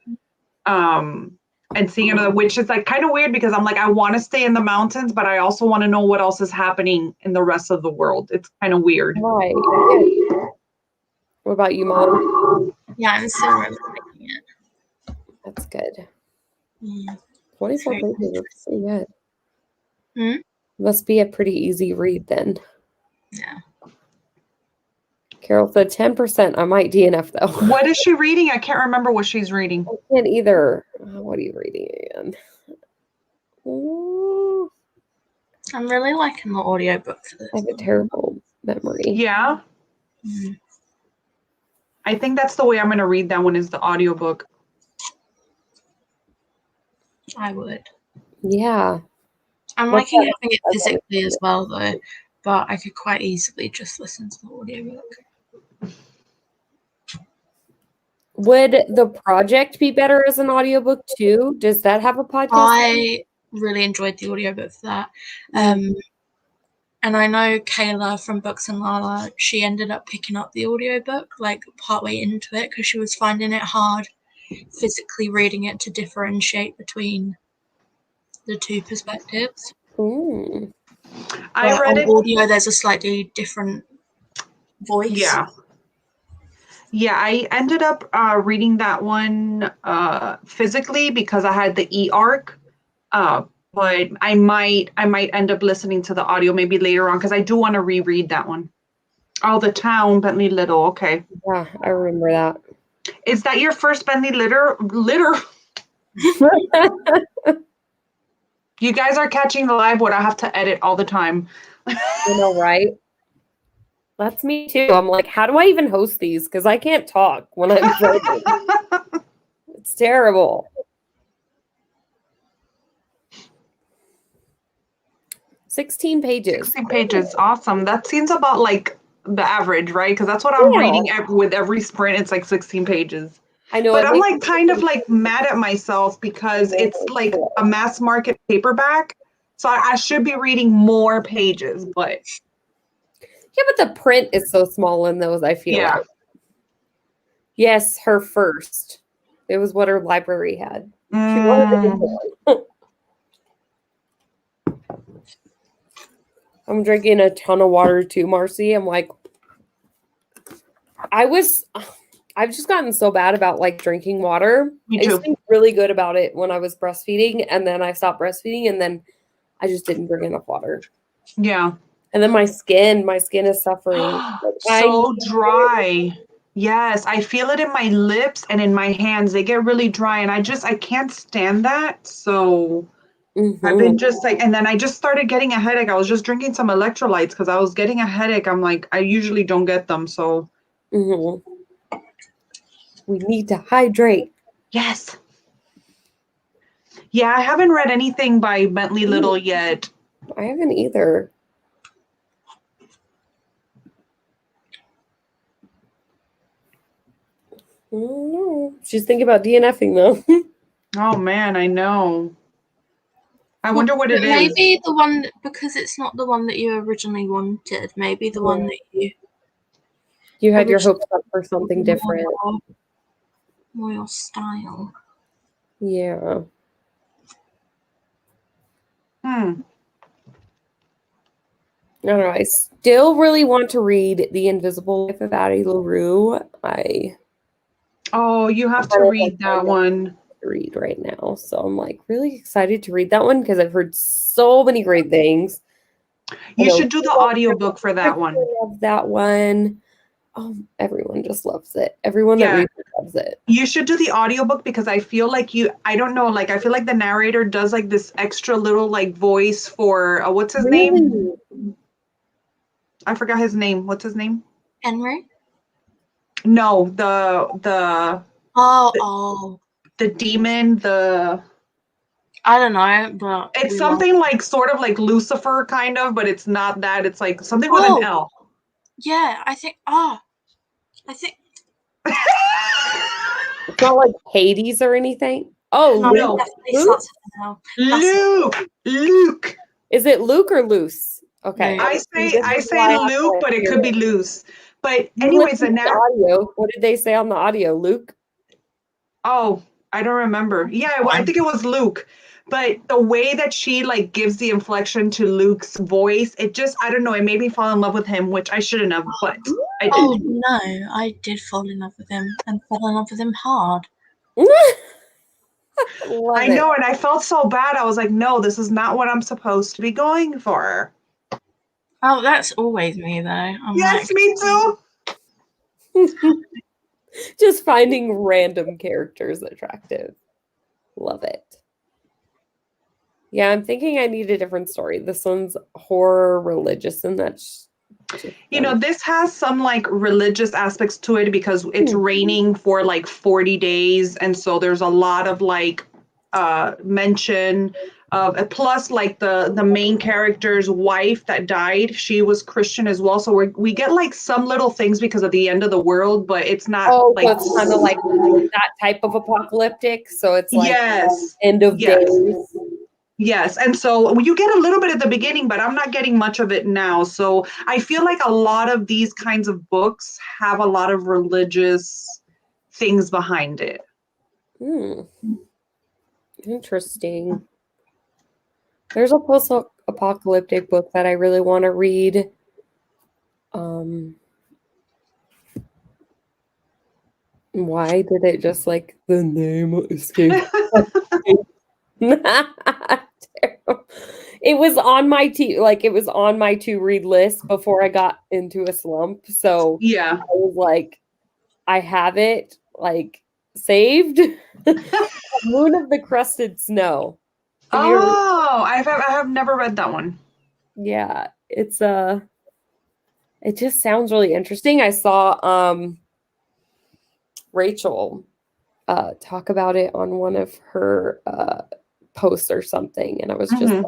And seeing another, which is like kind of weird because I'm like, I want to stay in the mountains, but I also want to know what else is happening in the rest of the world. It's kind of weird. Right. Yeah. What about you, Mom? Yeah, I'm still really liking it. That's good. Yeah. 24 pages is pretty good. Hmm? Must be a pretty easy read then. Yeah. Carol said 10%. I might DNF though. What is she reading? I can't remember what she's reading. I can't either. What are you reading again? Ooh, I'm really liking the audiobook for this. I have a terrible memory. Yeah. Mm. I think that's the way I'm going to read that one, is the audiobook. I would. Yeah. I'm What's liking that? having it physically as well, though, but I could quite easily just listen to the audiobook. Would The Project be better as an audiobook too? Does that have a podcast? I really enjoyed the audiobook for that. And I know Kayla from Books and Lala, she ended up picking up the audiobook like partway into it because she was finding it hard physically reading it to differentiate between the 2 perspectives. Ooh. I read it. Audio, there's a slightly different voice. Yeah. Yeah, I ended up reading that one physically because I had the e-arc. But I might end up listening to the audio maybe later on because I do want to reread that one. Oh, The Town, Bentley Little. Okay. Yeah, I remember that. Is that your first Bentley Litter? You guys are catching the live what I have to edit all the time. You know, right? That's me too. I'm like, how do I even host these? Because I can't talk when I'm writing. It's terrible. 16 pages. 16 pages. Awesome. That seems about like the average, right? Because that's what I'm reading with every sprint. It's like 16 pages. I know. But I'm like kind of like mad at myself because it's like a mass market paperback. So I should be reading more pages, but. Yeah, but the print is so small in those, I feel like. Yes, her first. It was what her library had. She wanted to get I'm drinking a ton of water too, Marcy. I'm like, I've just gotten so bad about like drinking water. Me I used too. to be really good about it when I was breastfeeding, and then I stopped breastfeeding, and then I just didn't drink enough water. Yeah. And then my skin is suffering. So dry. Yes, I feel it in my lips and in my hands. They get really dry, and I can't stand that. So I've been just like, and then I just started getting a headache. I was just drinking some electrolytes because I was getting a headache. I'm like, I usually don't get them. So we need to hydrate. yes. Yeah, I haven't read anything by Bentley Little yet. I haven't either. She's thinking about DNFing though. Oh man, I know. I wonder what it is. Maybe the one, because it's not the one that you originally wanted. Maybe the one that you had your hopes up for something different. More your style. Yeah. Hmm. I don't know. I still really want to read The Invisible Life of Addie LaRue. Oh, you have to read that one. Read right now, so I'm like really excited to read that one because I've heard so many great things. You should do the audiobook for that one. I love that one. Oh, everyone just loves it. Everyone that reads it loves it. You should do the audiobook because I feel like I don't know, like I feel like the narrator does like this extra little like voice for what's his name? I forgot his name. What's his name? Henry? No, the demon, I don't know, but it's something like sort of like Lucifer kind of, but it's not that. It's like something with an L. Yeah, I think It's not like Hades or anything. Oh, no. Luke. Is it Luke or loose? Okay. I say Luke, but it could be loose. But anyways, the audio. What did they say on the audio, Luke? Oh, I don't remember. Yeah, I think it was Luke. But the way that she like gives the inflection to Luke's voice, it just, I don't know, it made me fall in love with him, which I shouldn't have, but I did. Oh no, I did fall in love with him and fell in love with him hard. I know, and I felt so bad. I was like, no, this is not what I'm supposed to be going for. Oh, that's always me though. Yes, me too. Just finding random characters attractive. Love it. Yeah, I'm thinking I need a different story. This one's horror religious, and that's this has some like religious aspects to it because it's raining for like 40 days, and so there's a lot of like mention of plus like the main character's wife that died, she was Christian as well, so we get like some little things because of the end of the world, but it's not so it's kind of like that type of apocalyptic, so it's like end of days. Yes, and so you get a little bit at the beginning, but I'm not getting much of it now. So I feel like a lot of these kinds of books have a lot of religious things behind it. Interesting. There's a post-apocalyptic book that I really want to read. Why did it just like the name escape? It was on my to read list before I got into a slump. So yeah, I was like, I have it like saved. Moon of the Crusted Snow. I have never read that one. Yeah, it's it just sounds really interesting. I saw Rachel talk about it on one of her posts or something, and I was just like,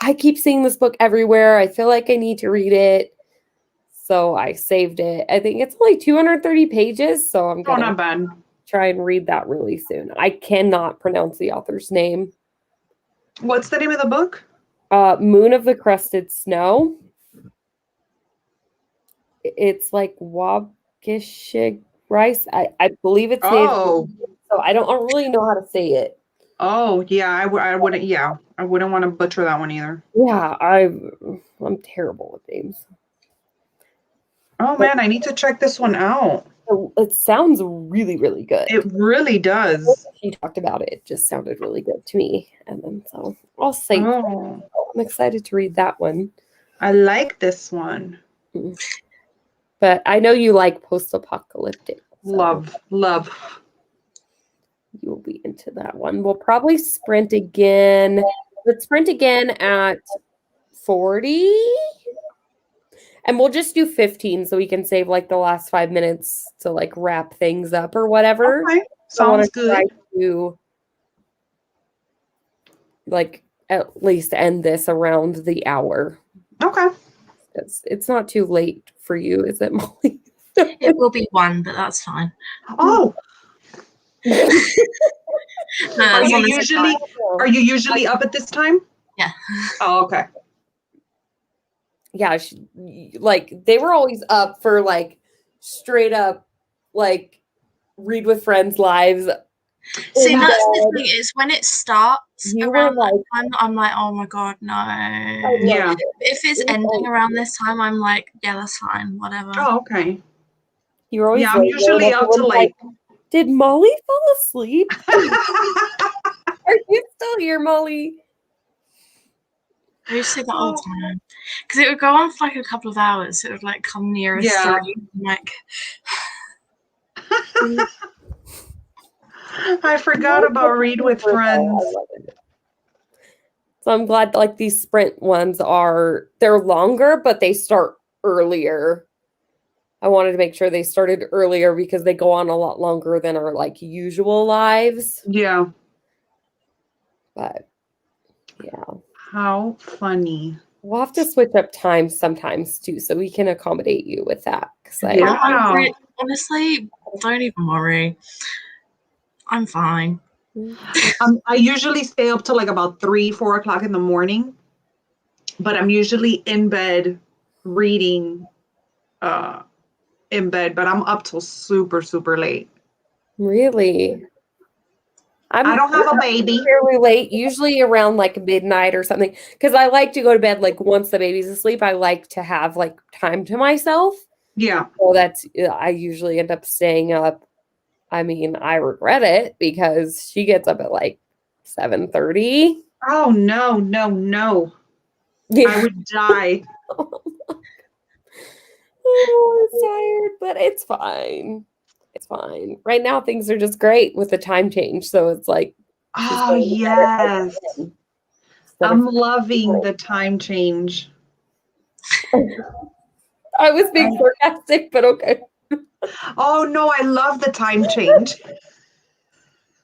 I keep seeing this book everywhere. I feel like I need to read it, so I saved it. I think it's only 230 pages, so I'm gonna not bad. Try and read that really soon. I cannot pronounce the author's name. What's the name of the book? Moon of the Crusted Snow. It's like Waukesha rice. I believe it's named. So I don't really know how to say it. Oh yeah, I wouldn't. Yeah, I wouldn't want to butcher that one either. Yeah, I'm terrible with names. Oh man, I need to check this one out. It sounds really, really good. It really does. She talked about it. It just sounded really good to me. And then so I'll say I'm excited to read that one. I like this one. But I know you like post-apocalyptic. So Love. You'll be into that one. We'll probably sprint again Let's sprint again at 40. And we'll just do 15 so we can save like the last 5 minutes to like wrap things up or whatever. Okay. Sounds good. Try to like at least end this around the hour. Okay. It's not too late for you, is it, Molly? It will be 1, but that's fine. Oh. No, Are as you long as it's usually up at this time? Yeah. Oh, okay. Yeah, like they were always up for like straight up like read with friends lives. See, that's the thing, is when it starts You around were like, that time, I'm like, oh my god, no. Yeah. If it's ending around this time, I'm like, yeah, that's fine, whatever. Oh, okay. You're always I'm usually up to like. Did Molly fall asleep? Are you still here, Molly? I used to say that all the time. Because it would go on for like a couple of hours. It would like come near a 3. I'm like, I forgot about read with friends. So I'm glad like these sprint ones they're longer, but they start earlier. I wanted to make sure they started earlier because they go on a lot longer than our like usual lives. Yeah. But yeah. How funny. We'll have to switch up times sometimes too, so we can accommodate you with that. Honestly, don't even worry. I'm fine. I usually stay up till like about 3, 4 o'clock in the morning, but I'm usually in bed reading in bed, but I'm up till super, super late. Really? I don't have a baby. Fairly late, usually around like midnight or something, because I like to go to bed like once the baby's asleep. I like to have like time to myself. Yeah. So I usually end up staying up. I mean, I regret it because she gets up at like 7:30. Oh no. Yeah. I would die. Oh, I'm tired, but it's fine. It's fine. Right now, things are just great with the time change. So it's like, oh, yes. I'm loving the time change. I was being sarcastic, but okay. Oh, no, I love the time change.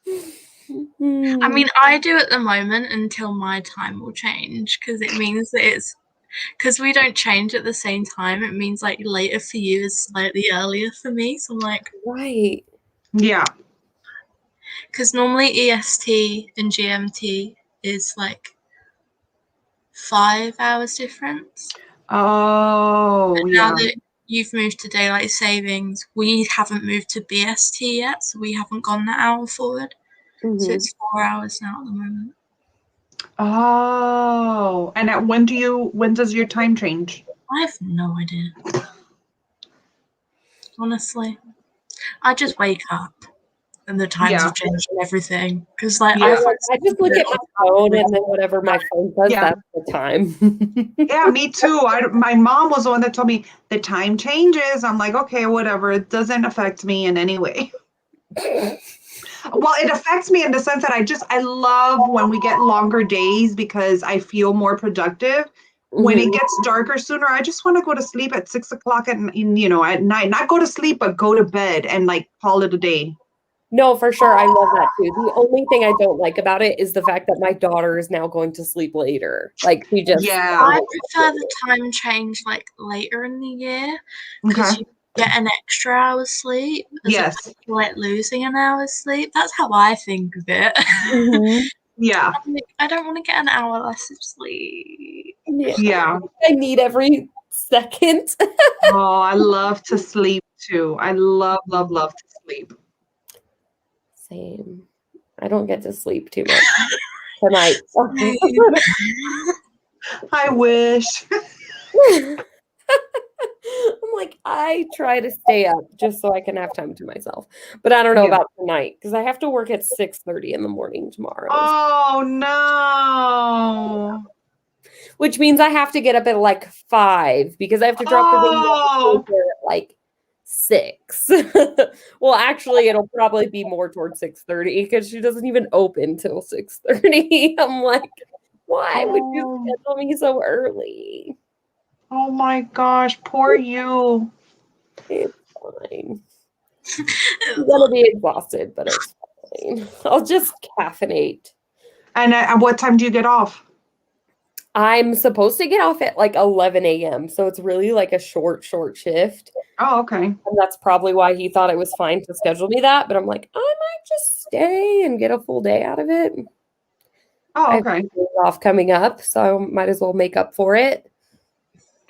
I mean, I do at the moment until my time will change, because it means that because we don't change at the same time, it means like later for you is slightly earlier for me. So I'm like, right. Yeah. Because normally EST and GMT is like 5 hours difference. Oh, but now that you've moved to daylight savings, we haven't moved to BST yet, so we haven't gone that hour forward. Mm-hmm. So it's 4 hours now at the moment. Oh, and when does your time change? I have no idea. Honestly, I just wake up and the times have changed and everything. Because like I just look at my phone and then whatever my phone says, that's the time. Yeah, me too. My mom was the one that told me the time changes. I'm like, okay, whatever. It doesn't affect me in any way. Well, it affects me in the sense that I love when we get longer days because I feel more productive. When it gets darker sooner, I just want to go to sleep at 6 o'clock at night. Not go to sleep, but go to bed and like call it a day. No, for sure. I love that too. The only thing I don't like about it is the fact that my daughter is now going to sleep later. Like she just I prefer the time change like later in the year because you get an extra hour's sleep as opposed to like losing an hour's sleep. That's how I think of it. Yeah. I don't want to get an hour less of sleep. Yeah. I need every second. Oh, I love to sleep too. I love to sleep. Same. I don't get to sleep too much tonight. I wish. I'm like, I try to stay up just so I can have time to myself. But I don't know about tonight because I have to work at 6:30 in the morning tomorrow. Oh, no. Which means I have to get up at like 5 because I have to drop the baby at like 6. Well, actually, it'll probably be more towards 6:30 because she doesn't even open till 6:30. I'm like, Why would you Oh, schedule me so early? oh my gosh, poor you. It's fine. I'm gonna be exhausted, but it's fine. I'll just caffeinate. And at what time do you get off? I'm supposed to get off at like 11 a.m. So it's really like a short shift. Oh, okay. And that's probably why he thought it was fine to schedule me that. But I'm like, I might just stay and get a full day out of it. Oh, I have okay. days off coming up, so might as well make up for it.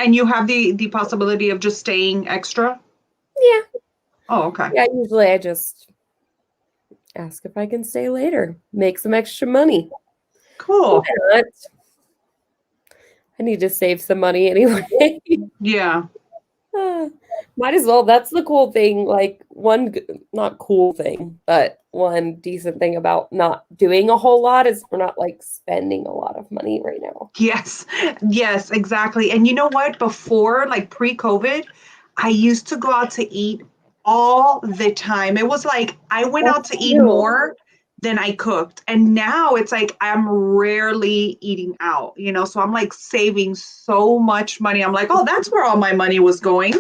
And you have the possibility of just staying extra? Yeah. Oh, okay. Yeah, usually I just ask if I can stay later, make some extra money. Cool. Why not? I need to save some money anyway. Yeah. Might as well. That's the cool thing. Like not cool thing, but one decent thing about not doing a whole lot is we're not like spending a lot of money right now. Yes. Yes, exactly. And you know what? Before, like pre-COVID, I used to go out to eat all the time. It was like I went out to eat more than I cooked. And now it's like I'm rarely eating out, so I'm like saving so much money. I'm like, oh, that's where all my money was going.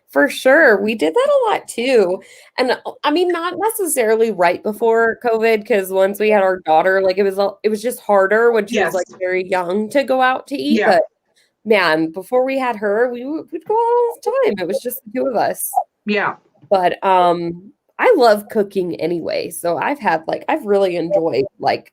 For sure. We did that a lot too. And I mean, not necessarily right before COVID, because once we had our daughter, like it was just harder when she was Yes. like very young to go out to eat. Yeah. But man, before we had her, we'd go out all the time. It was just the two of us. Yeah. But I love cooking anyway. So I've really enjoyed like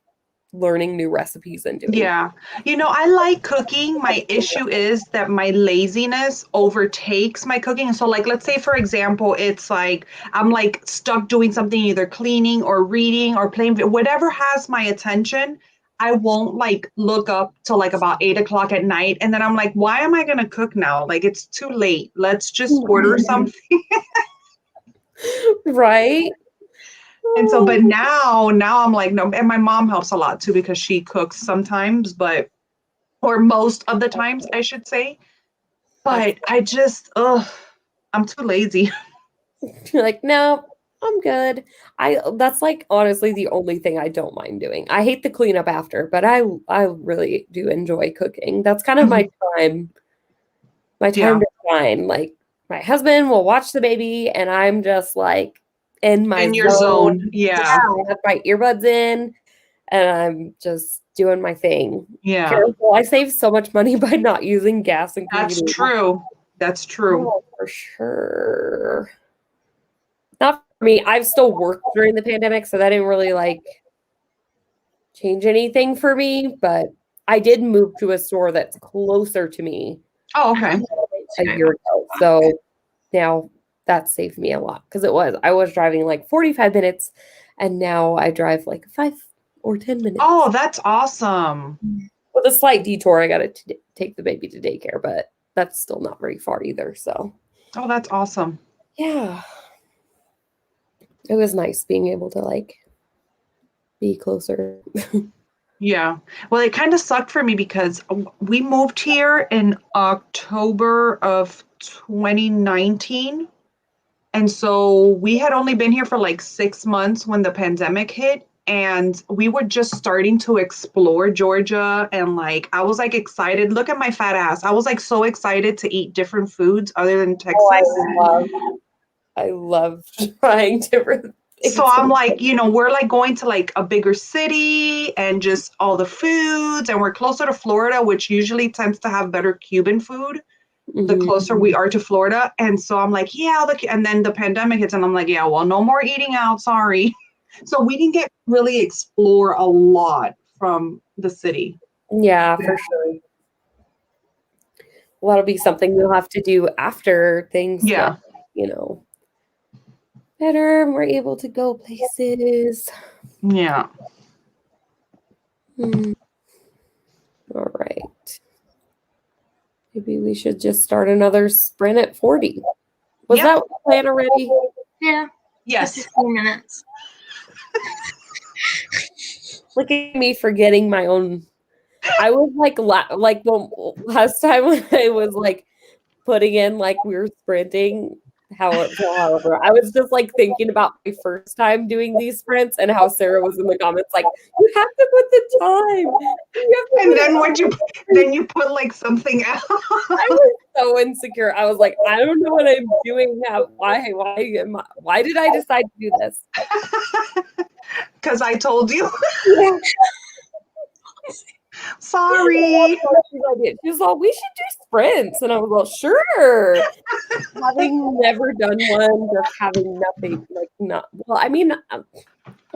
learning new recipes and doing. Yeah. I like cooking. My issue is that my laziness overtakes my cooking. So like let's say for example, it's like I'm like stuck doing something, either cleaning or reading or playing, whatever has my attention. I won't like look up till like about 8 o'clock at night. And then I'm like, why am I gonna cook now? Like it's too late. Let's just order something. Right. And so, but now I'm like, no, and my mom helps a lot too because she cooks sometimes, or most of the times, I should say. But I just, I'm too lazy. You're like, no, I'm good. That's like honestly the only thing I don't mind doing. I hate the cleanup after, but I really do enjoy cooking. That's kind of my time to shine. Like my husband will watch the baby and I'm just like in my your zone. Yeah. I have my earbuds in and I'm just doing my thing. Yeah. Careful. I save so much money by not using gas and That's true. That's true. Oh, for sure. Not for me. I've still worked during the pandemic, so that didn't really like change anything for me. But I did move to a store that's closer to me Oh, okay. a year ago. So now that saved me a lot because I was driving like 45 minutes and now I drive like 5 or 10 minutes. Oh, that's awesome. With a slight detour, I got to take the baby to daycare, but that's still not very far either. So, oh, that's awesome. Yeah. It was nice being able to like be closer. Yeah. Well, it kind of sucked for me because we moved here in October of 2019. And so we had only been here for like 6 months when the pandemic hit. And we were just starting to explore Georgia. And like, I was like excited. Look at my fat ass. I was like so excited to eat different foods other than Texas. Oh, I love trying different things. So I'm like, we're like going to like a bigger city and just all the foods. And we're closer to Florida, which usually tends to have better Cuban food. The closer we are to Florida. And so I'm like, yeah, and then the pandemic hits and I'm like, yeah, well, no more eating out. Sorry. So we didn't get really explore a lot from the city. Yeah, for sure. Well, that'll be something we'll have to do after things get, better and we're able to go places. Yeah. All right. Maybe we should just start another sprint at 40. Was that planned already? Yeah. Yes. 15 minutes. Look at me forgetting my own. I was like the last time when I was like putting in like we were sprinting, However, I was just like thinking about my first time doing these sprints and how Sarah was in the comments like, you have to put the time. And then you put like something else. I was so insecure. I was like, I don't know what I'm doing now. Why did I decide to do this? Because I told you. Yeah. Sorry. She was like, we should do sprints. And I was like, sure. Having never done one, just having nothing, I mean, I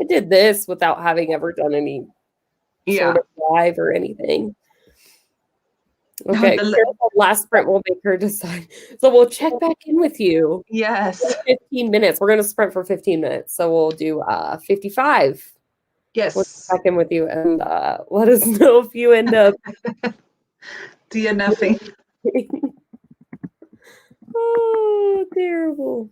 did this without having ever done any sort of live or anything. Okay, the last sprint will make her decide. So we'll check back in with you. Yes. 15 minutes. We're going to sprint for 15 minutes. So we'll do 55. Yes. We'll check in with you and let us know if you end up DNFing. Oh, terrible.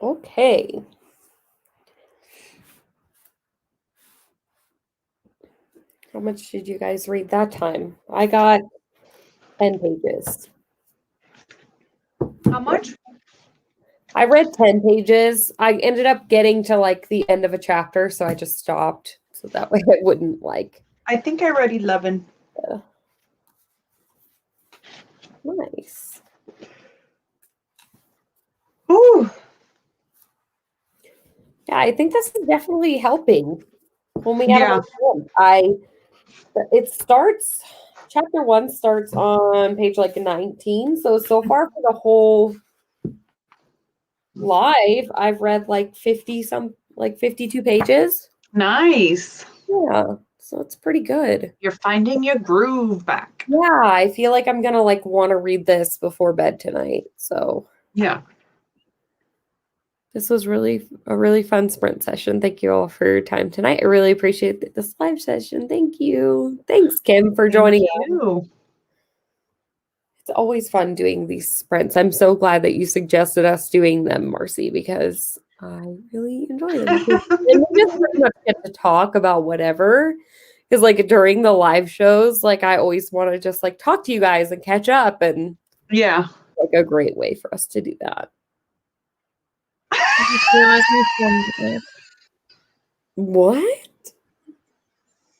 Okay. How much did you guys read that time? I got 10 pages. How much? I read 10 pages. I ended up getting to like the end of a chapter, so I just stopped. So that way I wouldn't like. I think I read 11. Nice. Ooh. Yeah, I think this is definitely helping. Pulling out Yeah. of it starts, chapter 1 starts on page like 19. So far for the whole live, I've read like 52 pages. Nice. Yeah, so it's pretty good. You're finding your groove back. Yeah, I feel like I'm gonna like want to read this before bed tonight. So yeah, this was a really fun sprint session. Thank you all for your time tonight. I really appreciate this live session. Thank you. Thanks, Kim, for joining us. It's always fun doing these sprints. I'm so glad that you suggested us doing them, Marcy, because I really enjoy them. And we just pretty much get to talk about whatever. Because like during the live shows, like I always want to just like talk to you guys and catch up, and yeah, like a great way for us to do that. What?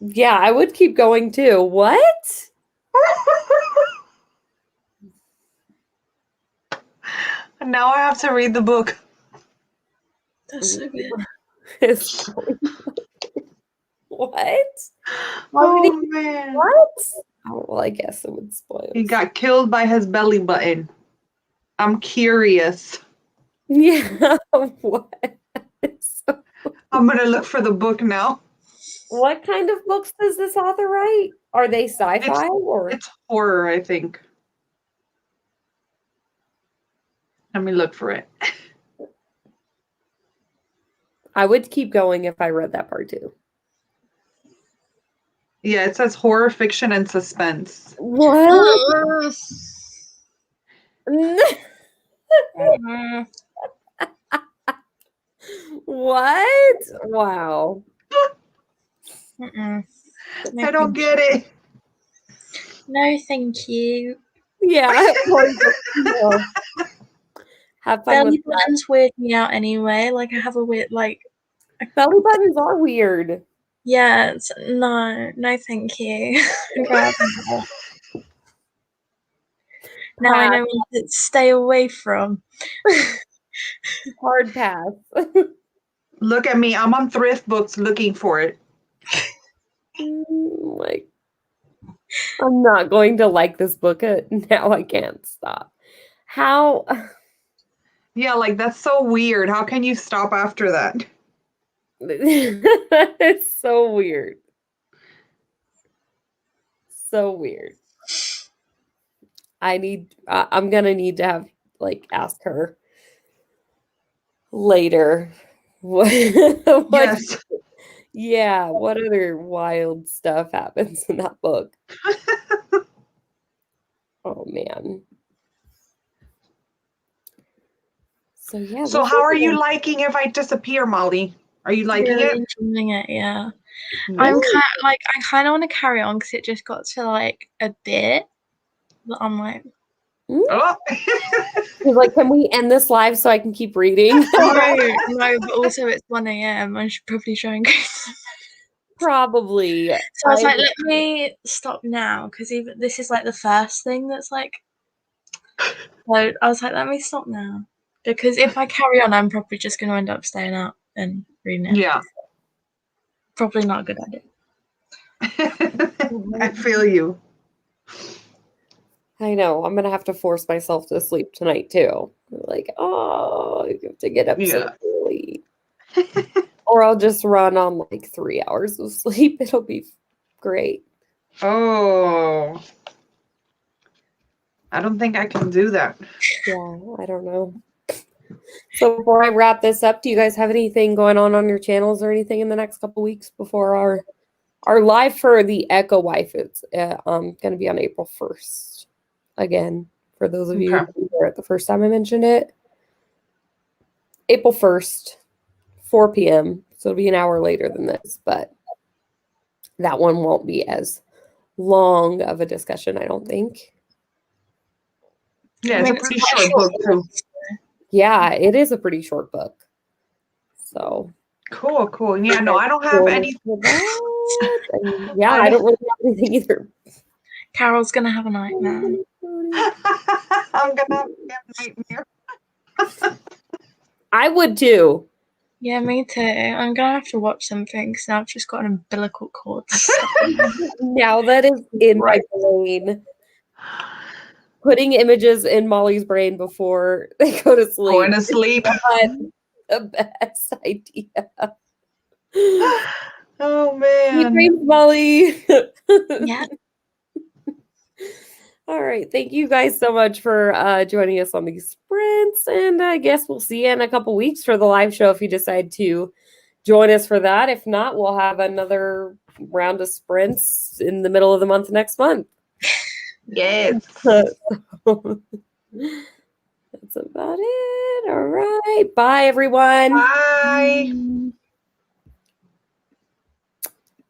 Yeah, I would keep going too. What? Now I have to read the book. That's so good. What? Oh man. What? Oh, well, I guess it would spoil. He got killed by his belly button. I'm curious. Yeah. What? I'm gonna look for the book now. What kind of books does this author write? Are they sci-fi or? It's horror, I think. Let me look for it. I would keep going if I read that part too. Yeah, it says horror fiction and suspense. What? What? Wow. No, I don't get it. No, thank you. Yeah. Have fun Belly with buttons weird me out anyway. Like I have a weird belly buttons are weird. Yeah, no, thank you. Now I know what to stay away from. Hard pass. Look at me. I'm on Thriftbooks looking for it. Like, I'm not going to like this book. Now I can't stop. How? Yeah, like that's so weird. How can you stop after that? It's so weird. So weird. I'm gonna need to have like ask her later. What? Yes. Yeah. What other wild stuff happens in that book? Oh man. So yeah. So how are you liking If I Disappear, Molly? Are you liking really it? enjoying it, yeah. Ooh. I'm kind of want to carry on because it just got to like a bit that I'm like, Oh. He's like, can we end this live so I can keep reading? no, but also it's 1 a.m. I should probably try and go. Probably. So I was like, let me stop now because even this is like the first thing that's like. So I was like, let me stop now because if I carry on, I'm probably just going to end up staying up and reading it. Yeah. Probably not a good idea. I feel you. I know. I'm gonna have to force myself to sleep tonight too. Like, oh, I have to get up so early. Or I'll just run on like 3 hours of sleep. It'll be great. Oh. I don't think I can do that. Yeah, I don't know. So before I wrap this up, do you guys have anything going on your channels or anything in the next couple weeks before our live for the Echo Wife? It's going to be on April 1st. Again, for those of you who were at the first time I mentioned it. April 1st, 4 p.m. So it'll be an hour later than this, but that one won't be as long of a discussion, I don't think. Yeah, it's a pretty short book too. Yeah, it is a pretty short book. So Cool. Yeah, no, I don't have any. Yeah, I don't really have anything either. Carol's gonna have a nightmare. I'm gonna have a nightmare. I would too. Yeah, me too. I'm gonna have to watch something because now I've just got an umbilical cord. Now that is in my brain. Putting images in Molly's brain before they go to sleep. Going to sleep. Not the best idea. Oh man. Sweet dreams, Molly. Yeah. All right. Thank you guys so much for joining us on these sprints. And I guess we'll see you in a couple weeks for the live show if you decide to join us for that. If not, we'll have another round of sprints in the middle of the month next month. Yes. That's about it. All right. Bye, everyone. Bye.